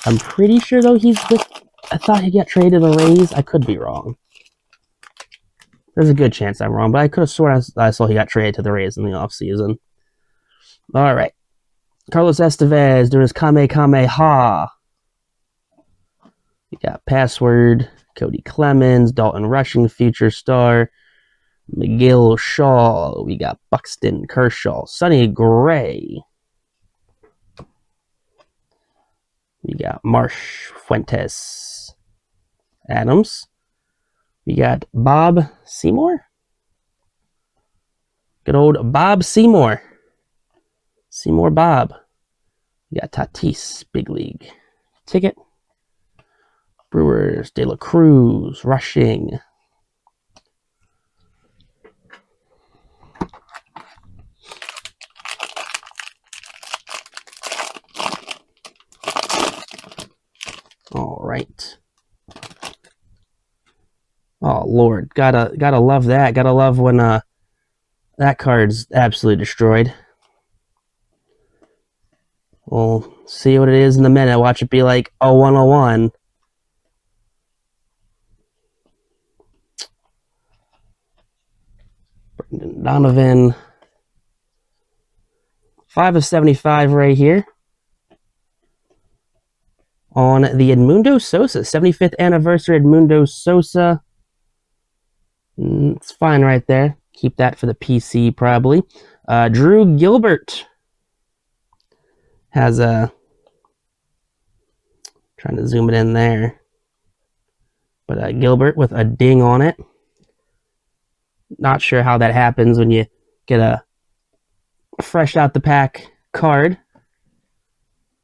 I'm pretty sure, though, I thought he got traded to the Rays. I could be wrong. There's a good chance I'm wrong, but I could have sworn I saw he got traded to the Rays in the offseason. All right. Carlos Estevez doing his Kamehameha. We got Password, Cody Clemens, Dalton Rushing, Future Star, McGill Shaw. We got Buxton, Kershaw, Sonny Gray. We got Marsh, Fuentes, Adams. We got Bob Seymour. Good old Bob Seymour. Seymour Bob. We got Tatis, big league. Ticket. Brewers, De La Cruz, Rushing. All right. Oh Lord, gotta love that. Gotta love when that card's absolutely destroyed. We'll see what it is in a minute. Watch it be like a 101. Brendan Donovan. 5 of 75 right here. On the Edmundo Sosa, 75th anniversary Edmundo Sosa. It's fine right there. Keep that for the PC probably. Drew Gilbert has a... Trying to zoom it in there. But Gilbert with a ding on it. Not sure how that happens when you get a fresh out the pack card.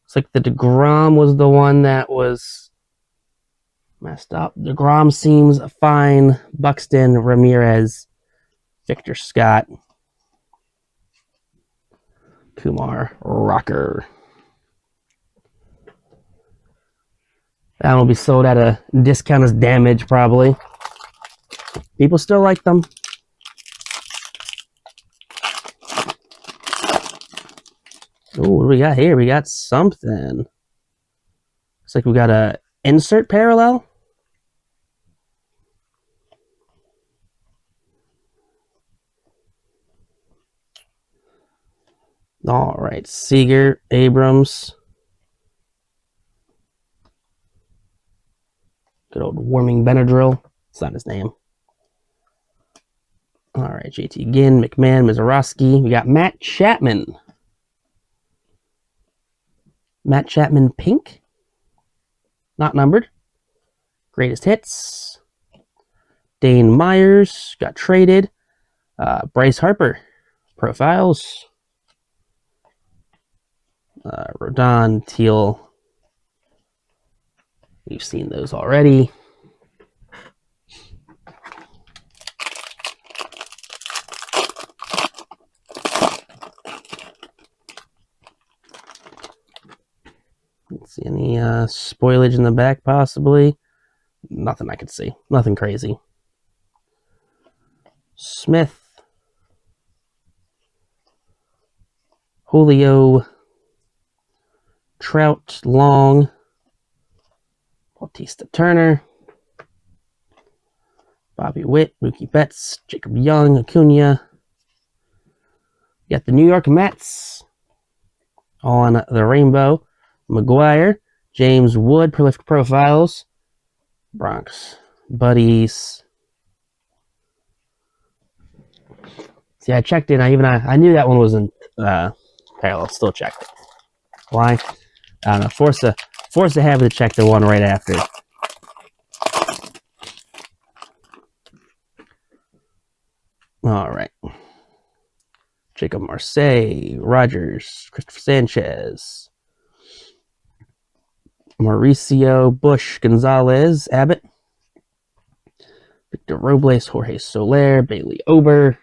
Looks like the DeGrom was the one that was messed up. DeGrom seems fine. Buxton, Ramirez, Victor Scott, Kumar Rocker. That will be sold at a discount as damage, probably. People still like them. Oh, what do we got here? We got something. Looks like we got a insert parallel. All right, Seager, Abrams. Good old Warming Benadryl. It's not his name. All right, JT Ginn, McMahon, Mizorowski. We got Matt Chapman. Matt Chapman pink. Not numbered. Greatest hits. Dane Myers got traded. Bryce Harper. Profiles. Rodon, Teal. We've seen those already. Let's see any spoilage in the back, possibly. Nothing I could see. Nothing crazy. Smith. Julio. Trout, Long. Bautista Turner. Bobby Witt, Mookie Betts, Jacob Young, Acuna. You got the New York Mets on the rainbow. McGuire, James Wood, Prolific Profiles. Bronx Buddies. See, I checked in. I knew that one wasn't parallel. Still checked it. Why? I don't know. Forced to have to check the one right after. All right. Jacob Marseille, Rogers, Christopher Sanchez, Mauricio Bush, Gonzalez, Abbott, Victor Robles, Jorge Soler, Bailey Ober,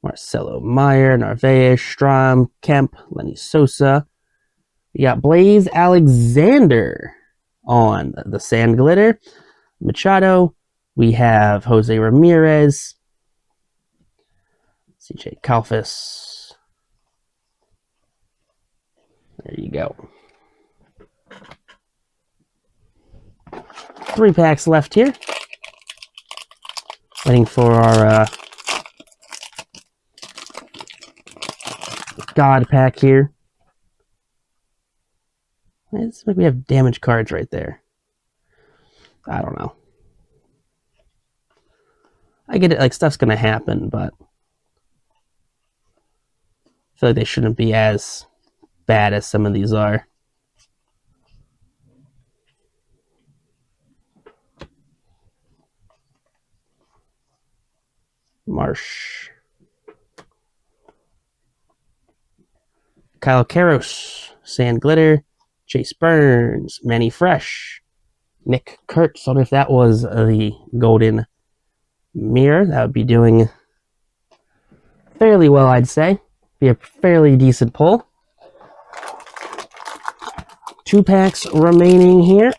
Marcelo Meyer, Narvaez, Strahm, Kemp, Lenny Sosa. We got Blaze Alexander on the Sand Glitter. Machado. We have Jose Ramirez. CJ Kalfas. There you go. 3 packs left here. Waiting for our God pack here. It's like we have damaged cards right there. I don't know. I get it, like stuff's gonna happen, but I feel like they shouldn't be as bad as some of these are. Marsh. Kyle Karros, Sand Glitter, Chase Burns, Manny Fresh, Nick Kurtz. I wonder if that was the golden mirror. That would be doing fairly well, I'd say. Be a fairly decent pull. 2 packs remaining here.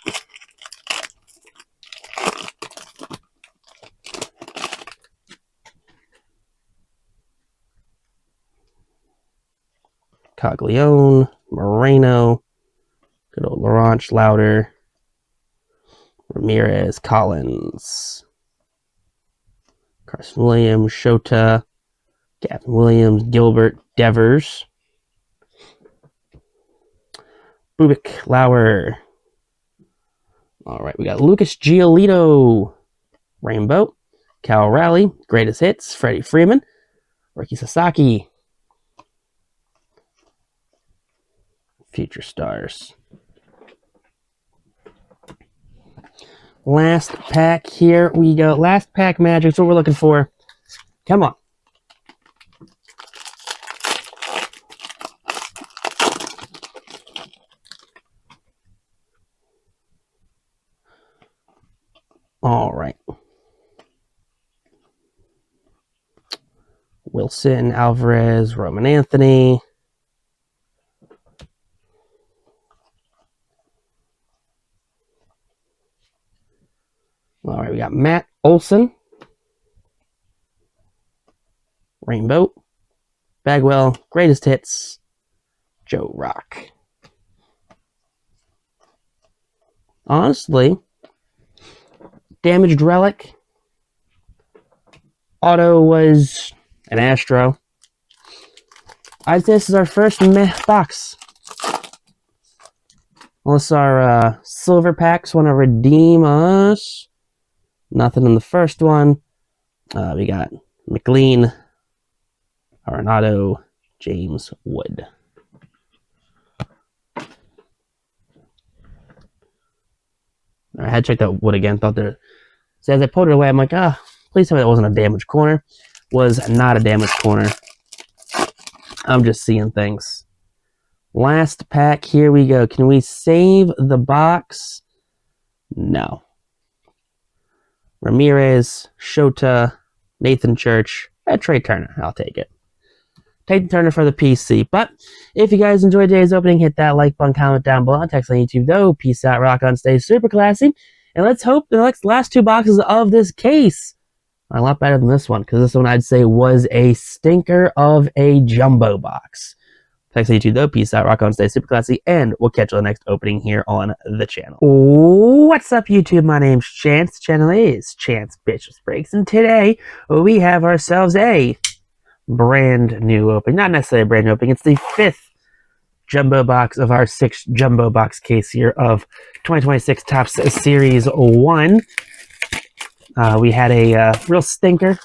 Coglione, Moreno, good old Laurent, Louder, Ramirez, Collins, Carson Williams, Shota, Gavin Williams, Gilbert, Devers, Bubik, Lauer. All right, we got Lucas Giolito, Rainbow, Cal Raleigh, Greatest Hits, Freddie Freeman, Ricky Sasaki, Future Stars. Last pack here we go. Last pack magic. That's what we're looking for. Come on. All right. Wilson, Alvarez, Roman Anthony. All right, we got Matt Olson, Rainbow, Bagwell, Greatest Hits, Joe Rock. Honestly, Damaged Relic. Auto was an Astro. I'd say this is our first meh box. Unless our silver packs want to redeem us. Nothing in the first one. We got McLean, Arenado, James Wood. I had checked out Wood again. Thought there. So as I pulled it away, I'm like, please tell me that wasn't a damaged corner. Was not a damaged corner. I'm just seeing things. Last pack. Here we go. Can we save the box? No. Ramirez, Shota, Nathan Church, Trey Turner. I'll take it. Take the Turner for the PC. But if you guys enjoyed today's opening, hit that like button, comment down below, text on YouTube though. Peace out, rock on, stay super classy. And let's hope the last 2 boxes of this case are a lot better than this one, because this one I'd say was a stinker of a jumbo box. Thanks on YouTube though. Peace out, rock on, stay super classy, and we'll catch you on the next opening here on the channel. What's up, YouTube? My name's Chance. The channel is Chance Bishop's Breaks, and today we have ourselves a brand new opening. Not necessarily a brand new opening. It's the 5th jumbo box of our 6th jumbo box case here of 2026 Topps Series 1. We had a real stinker.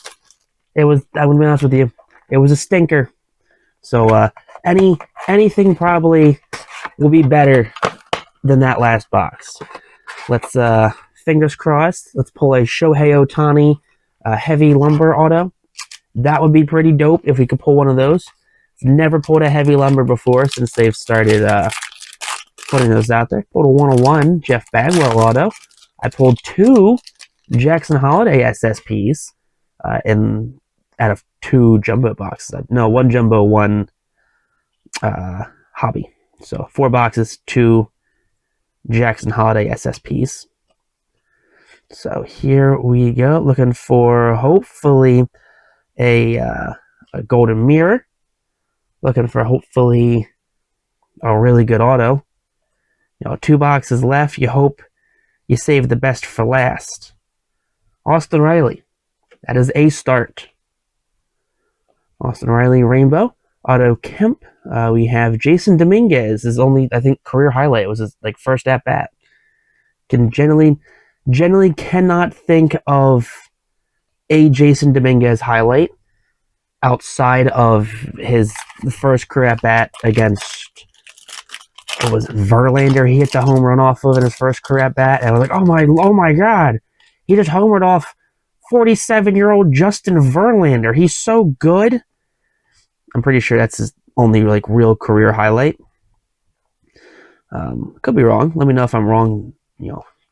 I would be honest with you, it was a stinker. So anything probably will be better than that last box. Let's fingers crossed. Let's pull a Shohei Ohtani heavy lumber auto. That would be pretty dope if we could pull one of those. Never pulled a heavy lumber before since they've started putting those out there. Pulled a 101 Jeff Bagwell auto. I pulled 2 Jackson Holiday SSPs out of 2 jumbo boxes. No, 1 jumbo, 1 hobby. So 4 boxes, 2 Jackson Holiday SSPs. So here we go. Looking for hopefully a golden mirror. Looking for hopefully a really good auto. 2 boxes left. You hope you save the best for last. Austin Riley. That is a start. Austin Riley Rainbow. Otto Kemp. We have Jason Dominguez. His only, I think, career highlight. It was his first at bat. Can generally cannot think of a Jason Dominguez highlight outside of his first career at bat against, what was it, Verlander. He hit the home run off of in his first career at bat, and I was like, oh my god, he just homered off 47-year-old Justin Verlander. He's so good. I'm pretty sure that's his only like real career highlight. Could be wrong. Let me know if I'm wrong.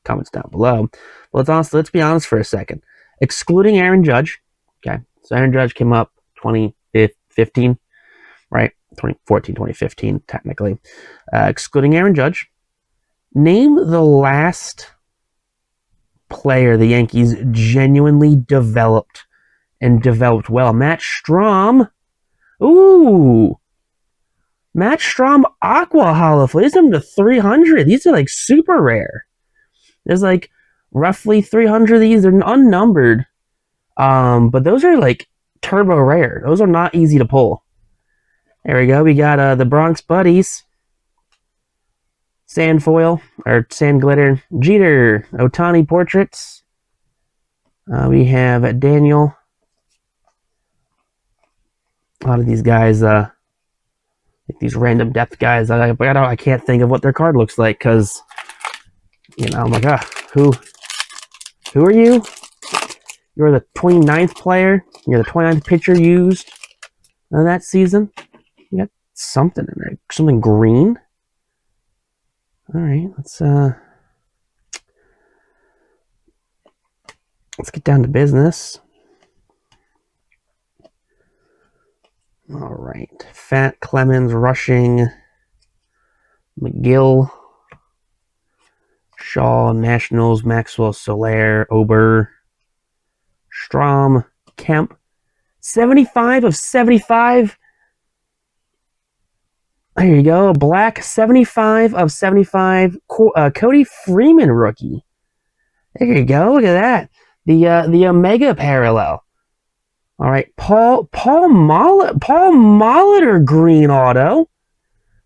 Comments down below. But let's be honest for a second. Excluding Aaron Judge. Okay, so Aaron Judge came up 2015, right? 2014, 2015, technically. Excluding Aaron Judge. Name the last player the Yankees genuinely developed well. Matt Strahm. Ooh. Matt Strahm Aqua Holo. These are to 300. These are like super rare. There's like roughly 300 of these. They're unnumbered. But those are like turbo rare. Those are not easy to pull. There we go. We got the Bronx Buddies. Sand foil or sand glitter. Jeter. Ohtani portraits. We have Daniel. A lot of these guys, like these random depth guys, I can't think of what their card looks like because, I'm like, who are you? You're the 29th player. You're the 29th pitcher used in that season. You got something in there, something green. All right, let's get down to business. All right, Fat, Clemens, Rushing, McGill, Shaw, Nationals, Maxwell, Soler, Ober, Strahm, Kemp. 75 of 75. There you go. Black, 75 of 75. Cody Freeman rookie. There you go. Look at that. The Omega parallel. All right. Paul Molitor green auto.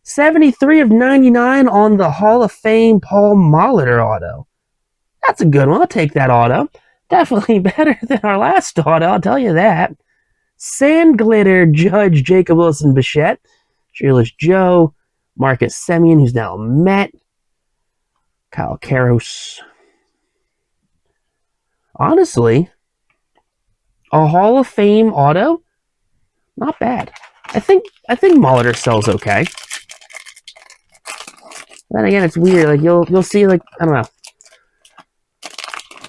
73 of 99 on the Hall of Fame Paul Molitor auto. That's a good one. I'll take that auto. Definitely better than our last auto, I'll tell you that. Sand Glitter Judge Jacob Wilson Bichette. Cheerless Joe. Marcus Semien, who's now a Met. Kyle Karros. Honestly, a Hall of Fame auto, not bad. I think Molitor sells okay. Then again, it's weird. Like you'll see, like, I don't know.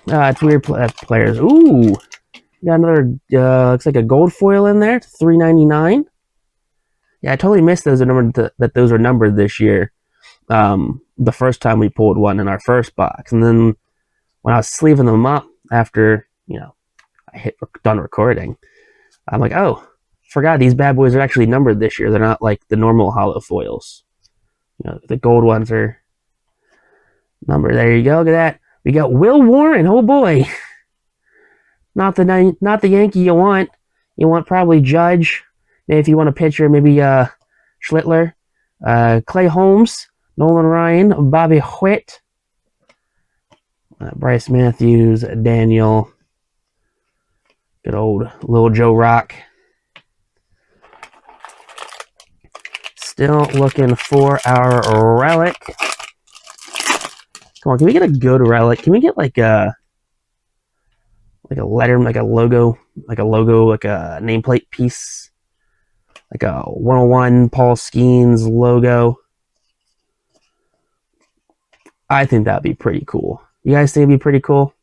It's weird players. Ooh, got another. Looks like a gold foil in there. $3.99. Yeah, I totally missed those are numbered. That those are numbered this year. The first time we pulled one in our first box, and then when I was sleeving them up after I hit done recording, I'm like, oh, forgot these bad boys are actually numbered this year. They're not like the normal hollow foils. The gold ones are numbered. There you go. Look at that. We got Will Warren. Oh boy, not the Yankee you want. You want probably Judge. Maybe if you want a pitcher, maybe Schlittler, Clay Holmes, Nolan Ryan, Bobby Witt, Bryce Matthews, Daniel, good old Lil Joe Rock. Still looking for our relic. Come on, can we get a good relic? Can we get like a letter, like a logo, like a nameplate piece? Like a 101 Paul Skeens logo. I think that'd be pretty cool. You guys think it'd be pretty cool?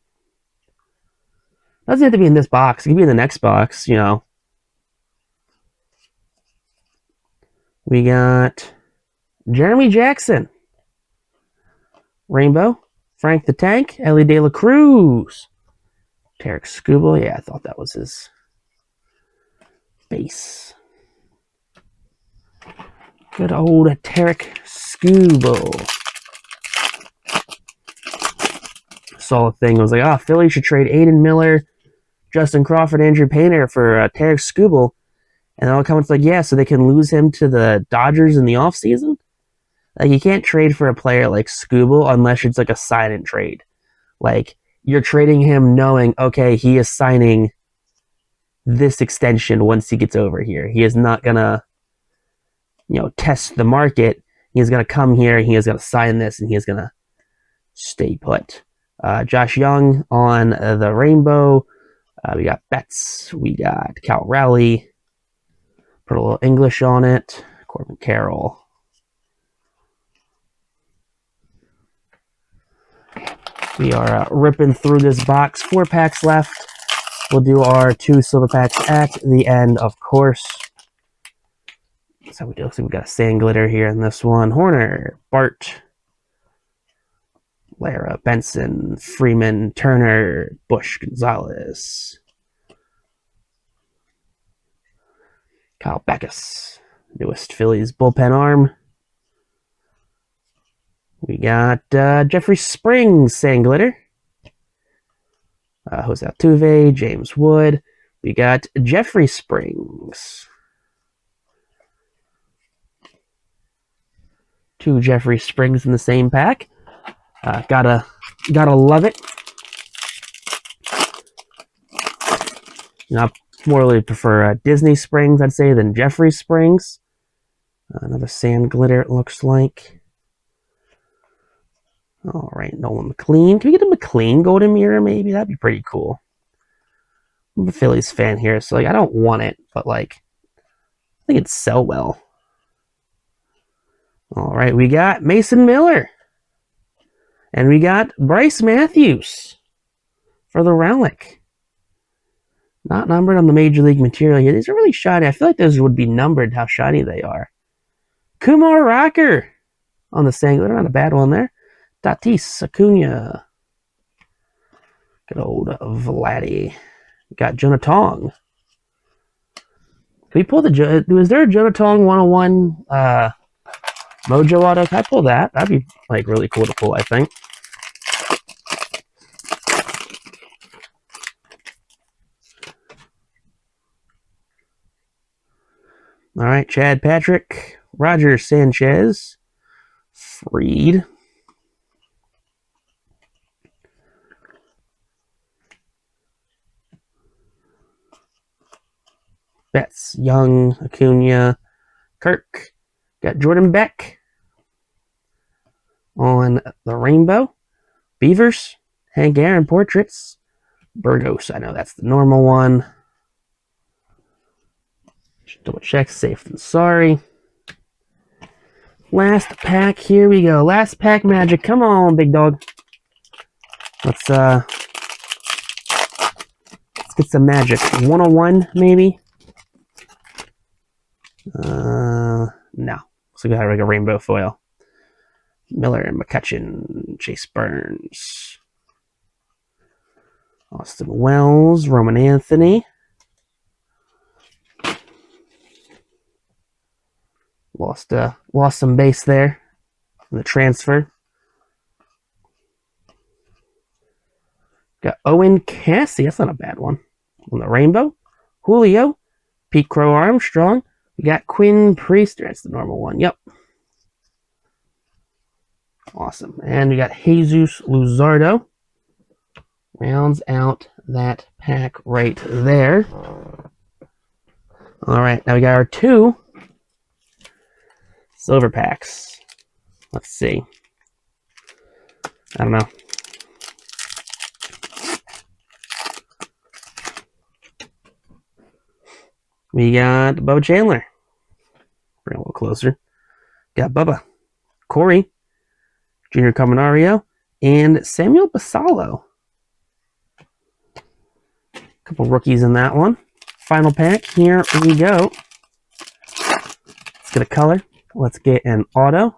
Doesn't have to be in this box. It could be in the next box, We got Jeremy Jackson. Rainbow. Frank the Tank. Ellie De La Cruz. Tarek Skubal. Yeah, I thought that was his base. Good old Tarek Skubal. Saw a thing. I was like, Philly should trade Aiden Miller, Justin Crawford, Andrew Painter for Tarek Skubal. And all comments like, yeah, so they can lose him to the Dodgers in the offseason? Like, you can't trade for a player like Skubal unless it's like a sign-and trade. Like, you're trading him knowing, okay, he is signing this extension once he gets over here. He is not going to, test the market. He is going to come here, he is going to sign this, and he is going to stay put. Josh Young on the Rainbow. We got Betts. We got Cal Rowley. Put a little English on it. Corbin Carroll. We are ripping through this box. 4 packs left. We'll do our 2 silver packs at the end, of course. That's how we do. Looks like we got a sand glitter here in this one. Horner, Bart, Lara, Benson, Freeman, Turner, Bush, Gonzalez, Kyle Beckus, newest Phillies bullpen arm. We got Jeffrey Springs, sand glitter. Jose Altuve, James Wood. We got Jeffrey Springs. 2 Jeffrey Springs in the same pack. Gotta love it. I more really prefer Disney Springs, I'd say, than Jeffrey Springs. Another sand glitter, it looks like. All right, Nolan McLean. Can we get a McLean Golden Mirror, maybe? That'd be pretty cool. I'm a Phillies fan here, so I don't want it, but I think it'd sell well. All right, we got Mason Miller. And we got Bryce Matthews for the relic. Not numbered on the Major League material here. These are really shiny. I feel like those would be numbered, how shiny they are. Kumar Rocker on the Sangler. Not a bad one there. Tatis, Acuna. Good old Vladdy. We got Jonah Tong. Can we pull the... Was there a Jonah Tong 101 Mojo Auto? Can I pull that? That'd be really cool to pull, I think. All right, Chad Patrick, Roger Sanchez, Freed, Betts, Young, Acuna, Kirk. Got Jordan Beck on the rainbow. Beavers, Hank Aaron portraits. Burgos, I know that's the normal one. Just double check, safe than sorry. Last pack, here we go. Last pack magic. Come on, big dog. Let's get some magic. 101, maybe? No. So we got a rainbow foil. Miller and McCutcheon, Chase Burns, Austin Wells, Roman Anthony. Lost some base there in the transfer. Got Owen Cassie. That's not a bad one. On the rainbow. Julio, Pete Crow Armstrong. We got Quinn Priester. That's the normal one. Yep. Awesome. And we got Jesus Luzardo. Rounds out that pack right there. All right. Now we got our 2 silver packs. Let's see. I don't know. We got Bubba Chandler. Bring a little closer. Got Bubba, Corey, Junior Caminario, and Samuel Basallo. A couple rookies in that one. Final pack. Here we go. Let's get a color. Let's get an auto.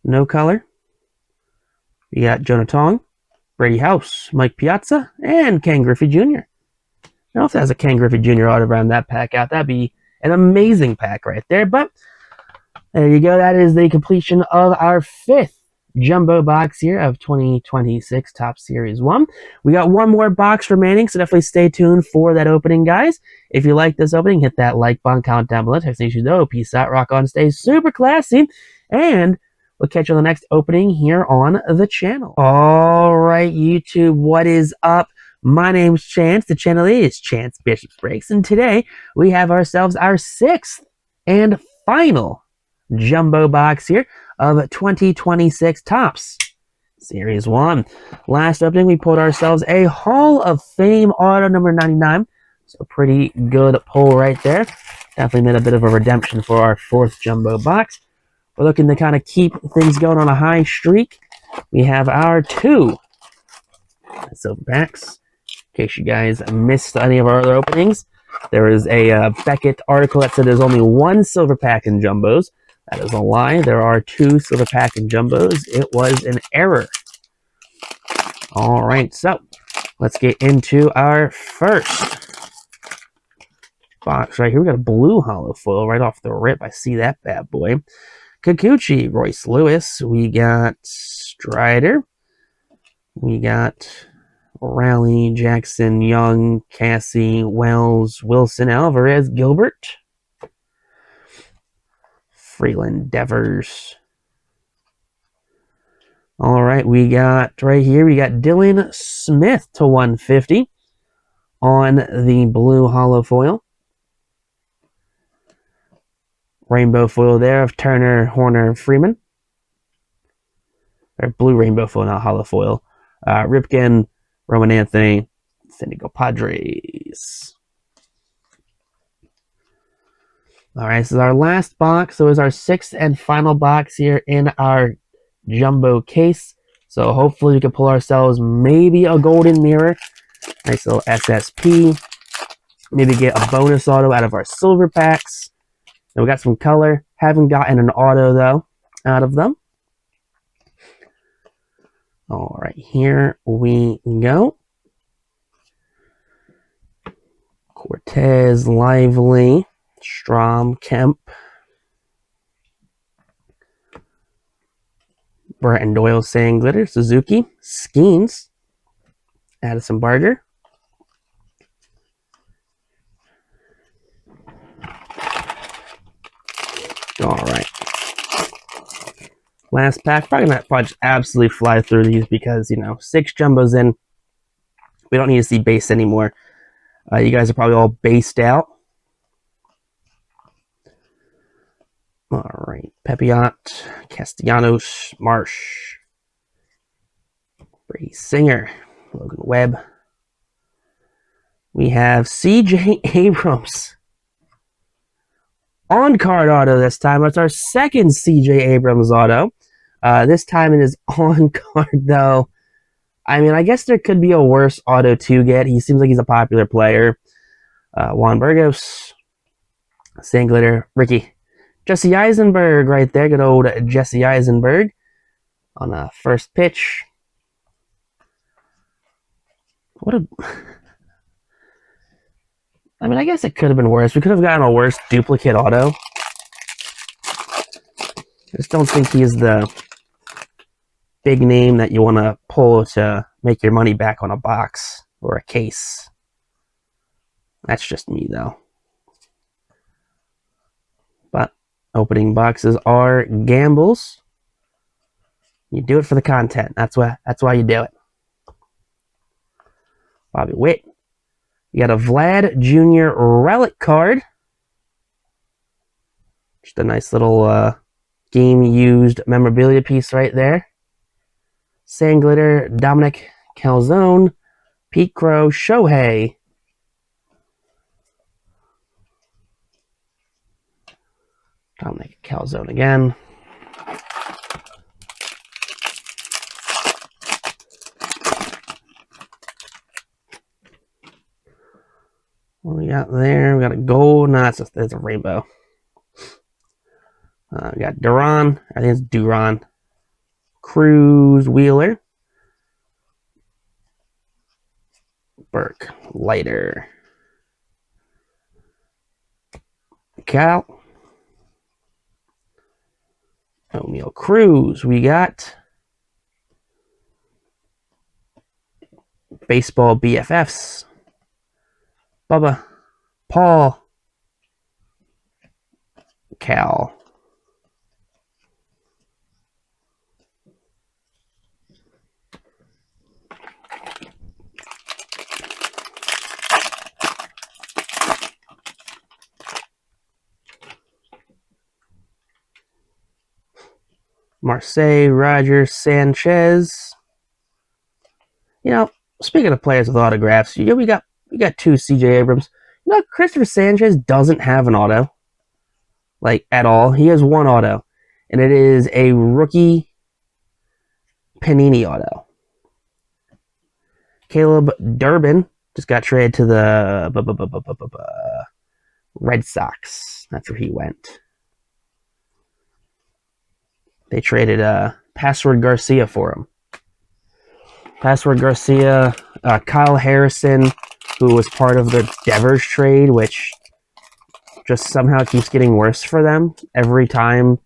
No color. We got Jonah Tong, Brady House, Mike Piazza, and Ken Griffey Jr. I don't know if that has a Ken Griffey Jr. auto around that pack out. That'd be an amazing pack right there. But there you go. That is the completion of our 5th jumbo box here of 2026 Top Series 1. We got one more box remaining, so definitely stay tuned for that opening, guys. If you like this opening, hit that like button, comment down below. Text Nation, peace out, rock on, stay super classy, and we'll catch you on the next opening here on the channel. All right, YouTube, what is up? My name's Chance. The channel is Chance Bishop Breaks, and today we have ourselves our 6th and final jumbo box here of 2026 Topps Series 1. Last opening, we pulled ourselves a Hall of Fame auto number 99. So pretty good pull right there. Definitely made a bit of a redemption for our 4th jumbo box. We're looking to kind of keep things going on a high streak. We have our 2 silver packs. In case you guys missed any of our other openings, there is a Beckett article that said there's only 1 silver pack in jumbos. That is a lie. There are 2 silver pack in jumbos. It was an error. All right, so let's get into our first box right here. We got a blue hollow foil right off the rip. I see that bad boy. Kikuchi, Royce Lewis. We got Strider. We got Raleigh, Jackson, Young, Cassie, Wells, Wilson, Alvarez, Gilbert. Freeland, Devers. All right, we got right here, we got Dylan Smith to 150 on the blue hollow foil. Rainbow foil there of Turner, Horner, Freeman. Or blue rainbow foil, not hollow foil. Ripken, Roman Anthony, San Diego Padres. All right, this is our last box. So it's our 6th and final box here in our jumbo case. So hopefully we can pull ourselves maybe a golden mirror. Nice little SSP. Maybe get a bonus auto out of our silver packs. And we got some color. Haven't gotten an auto, though, out of them. All right, here we go. Cortez, Lively, Strom, Kemp, Bratton Doyle, Sand Glitter, Suzuki, Skeens, Addison Barger. All right. Last pack. Probably not just absolutely fly through these because, 6 jumbos in. We don't need to see base anymore. You guys are probably all based out. All right. Pepiot, Castellanos, Marsh, Brady Singer, Logan Webb. We have C.J. Abrams. On-card auto this time. It's our 2nd C.J. Abrams auto. This time it is on-card, though. I mean, I guess there could be a worse auto to get. He seems like he's a popular player. Juan Burgos, Sand Glitter, Ricky. Jesse Eisenberg right there. Good old Jesse Eisenberg on a first pitch. I mean, I guess it could have been worse. We could have gotten a worse duplicate auto. I just don't think he's the big name that you want to pull to make your money back on a box or a case. That's just me, though. But opening boxes are gambles. You do it for the content. That's why you do it. Bobby Witt. You got a Vlad Jr. relic card. Just a nice little game-used memorabilia piece right there. Sand Glitter, Dominic Calzone, Pete Crow, Shohei. Dominic Calzone again. What we got there? We got a gold. No, it's a rainbow. We got Duran. I think it's Duran. Cruz, Wheeler. Burke, Lighter. Cal. O'Neal Cruz. We got Baseball BFFs. Bubba, Paul, Cal. Marseille, Rogers, Sanchez. You know, speaking of players with autographs, we got 2 C.J. Abrams. You know, Christopher Sanchez doesn't have an auto, like at all. He has 1 auto, and it is a rookie Panini auto. Caleb Durbin just got traded to the Red Sox. That's where he went. They traded Password Garcia for him. Password Garcia, Kyle Harrison, who was part of the Devers trade, which just somehow keeps getting worse for them. Every time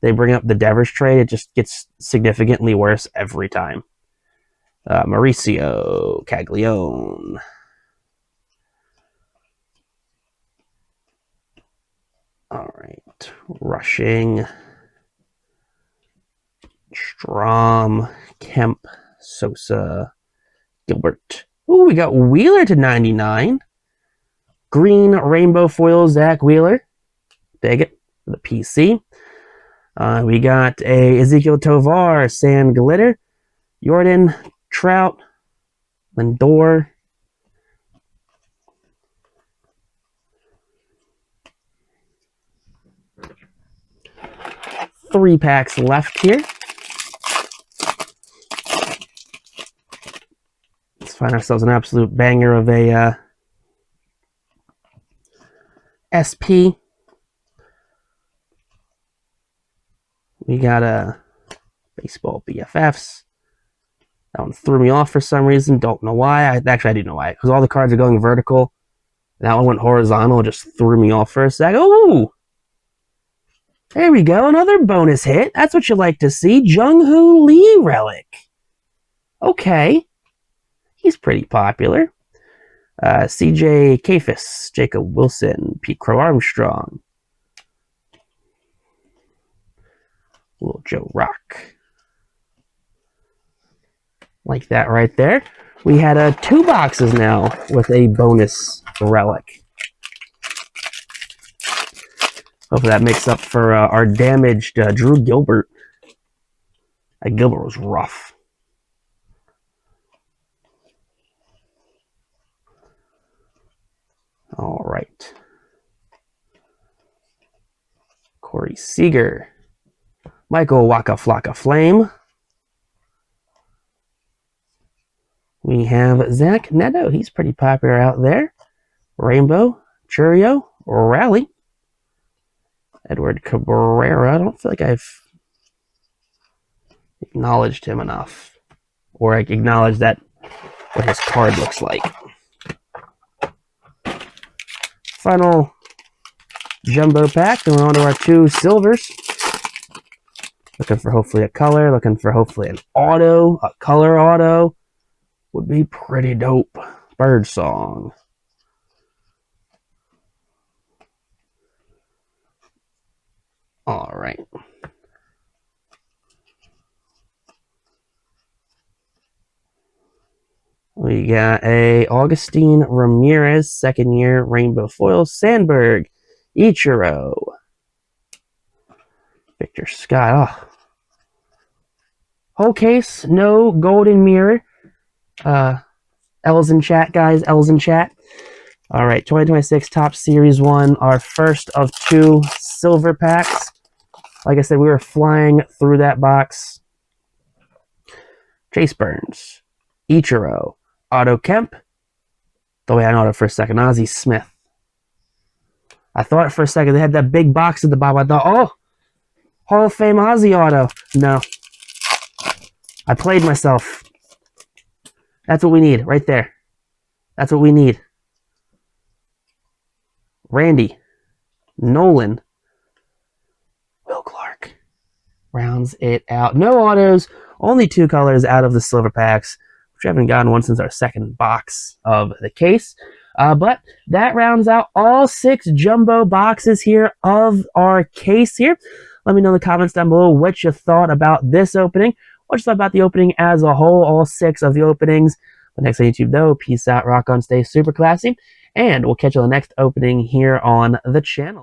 they bring up the Devers trade, it just gets significantly worse every time. Mauricio Caglione. All right. Rushing. Strom, Kemp, Sosa, Gilbert. Ooh, we got Wheeler to 99. Green rainbow foil, Zach Wheeler. Dig it. For the PC. We got a Ezekiel Tovar, Sand Glitter, Jordan, Trout, Lindor. Three packs left here. Let's find ourselves an absolute banger of a SP. We got a Baseball BFFs. That one threw me off for some reason. Don't know why. I do know why. Because all the cards are going vertical. That one went horizontal. It just threw me off for a sec. Oh! There we go. Another bonus hit. That's what you like to see. Jung-Hoo Lee relic. Okay. He's pretty popular. CJ Kafis, Jacob Wilson, Pete Crow Armstrong. Little Joe Rock. Like that right there. We had 2 boxes now with a bonus relic. Hopefully that makes up for our damaged Drew Gilbert. Gilbert was rough. All right. Corey Seager. Michael Waka Flocka Flame. We have Zach Neto. He's pretty popular out there. Rainbow, Churio, Rally. Edward Cabrera. I don't feel like I've acknowledged him enough. Or I acknowledge that what his card looks like. Final jumbo pack. Then we're on to our 2 silvers. Looking for hopefully a color. Looking for hopefully an auto. A color auto would be pretty dope. Birdsong. All right. We got a Augustine Ramirez, 2nd year rainbow foil. Sandberg, Ichiro, Victor Scott. Oh. Whole case, no golden mirror. L's in chat, guys. L's in chat. All right, 2026 Top Series 1, our first of 2 silver packs. Like I said, we were flying through that box. Chase Burns, Ichiro, Otto Kemp. The way I know it for a second, Ozzie Smith. I thought for a second they had that big box at the bottom. I thought, oh, Hall of Fame Ozzie auto. No. I played myself. That's what we need, right there. That's what we need. Randy, Nolan, Will Clark rounds it out. No autos, only 2 colors out of the silver packs, which we haven't gotten one since our 2nd box of the case. But that rounds out all 6 jumbo boxes here of our case here. Let me know in the comments down below what you thought about this opening, what you thought about the opening as a whole, all 6 of the openings. But next on YouTube, though, peace out, rock on, stay super classy, and we'll catch you on the next opening here on the channel.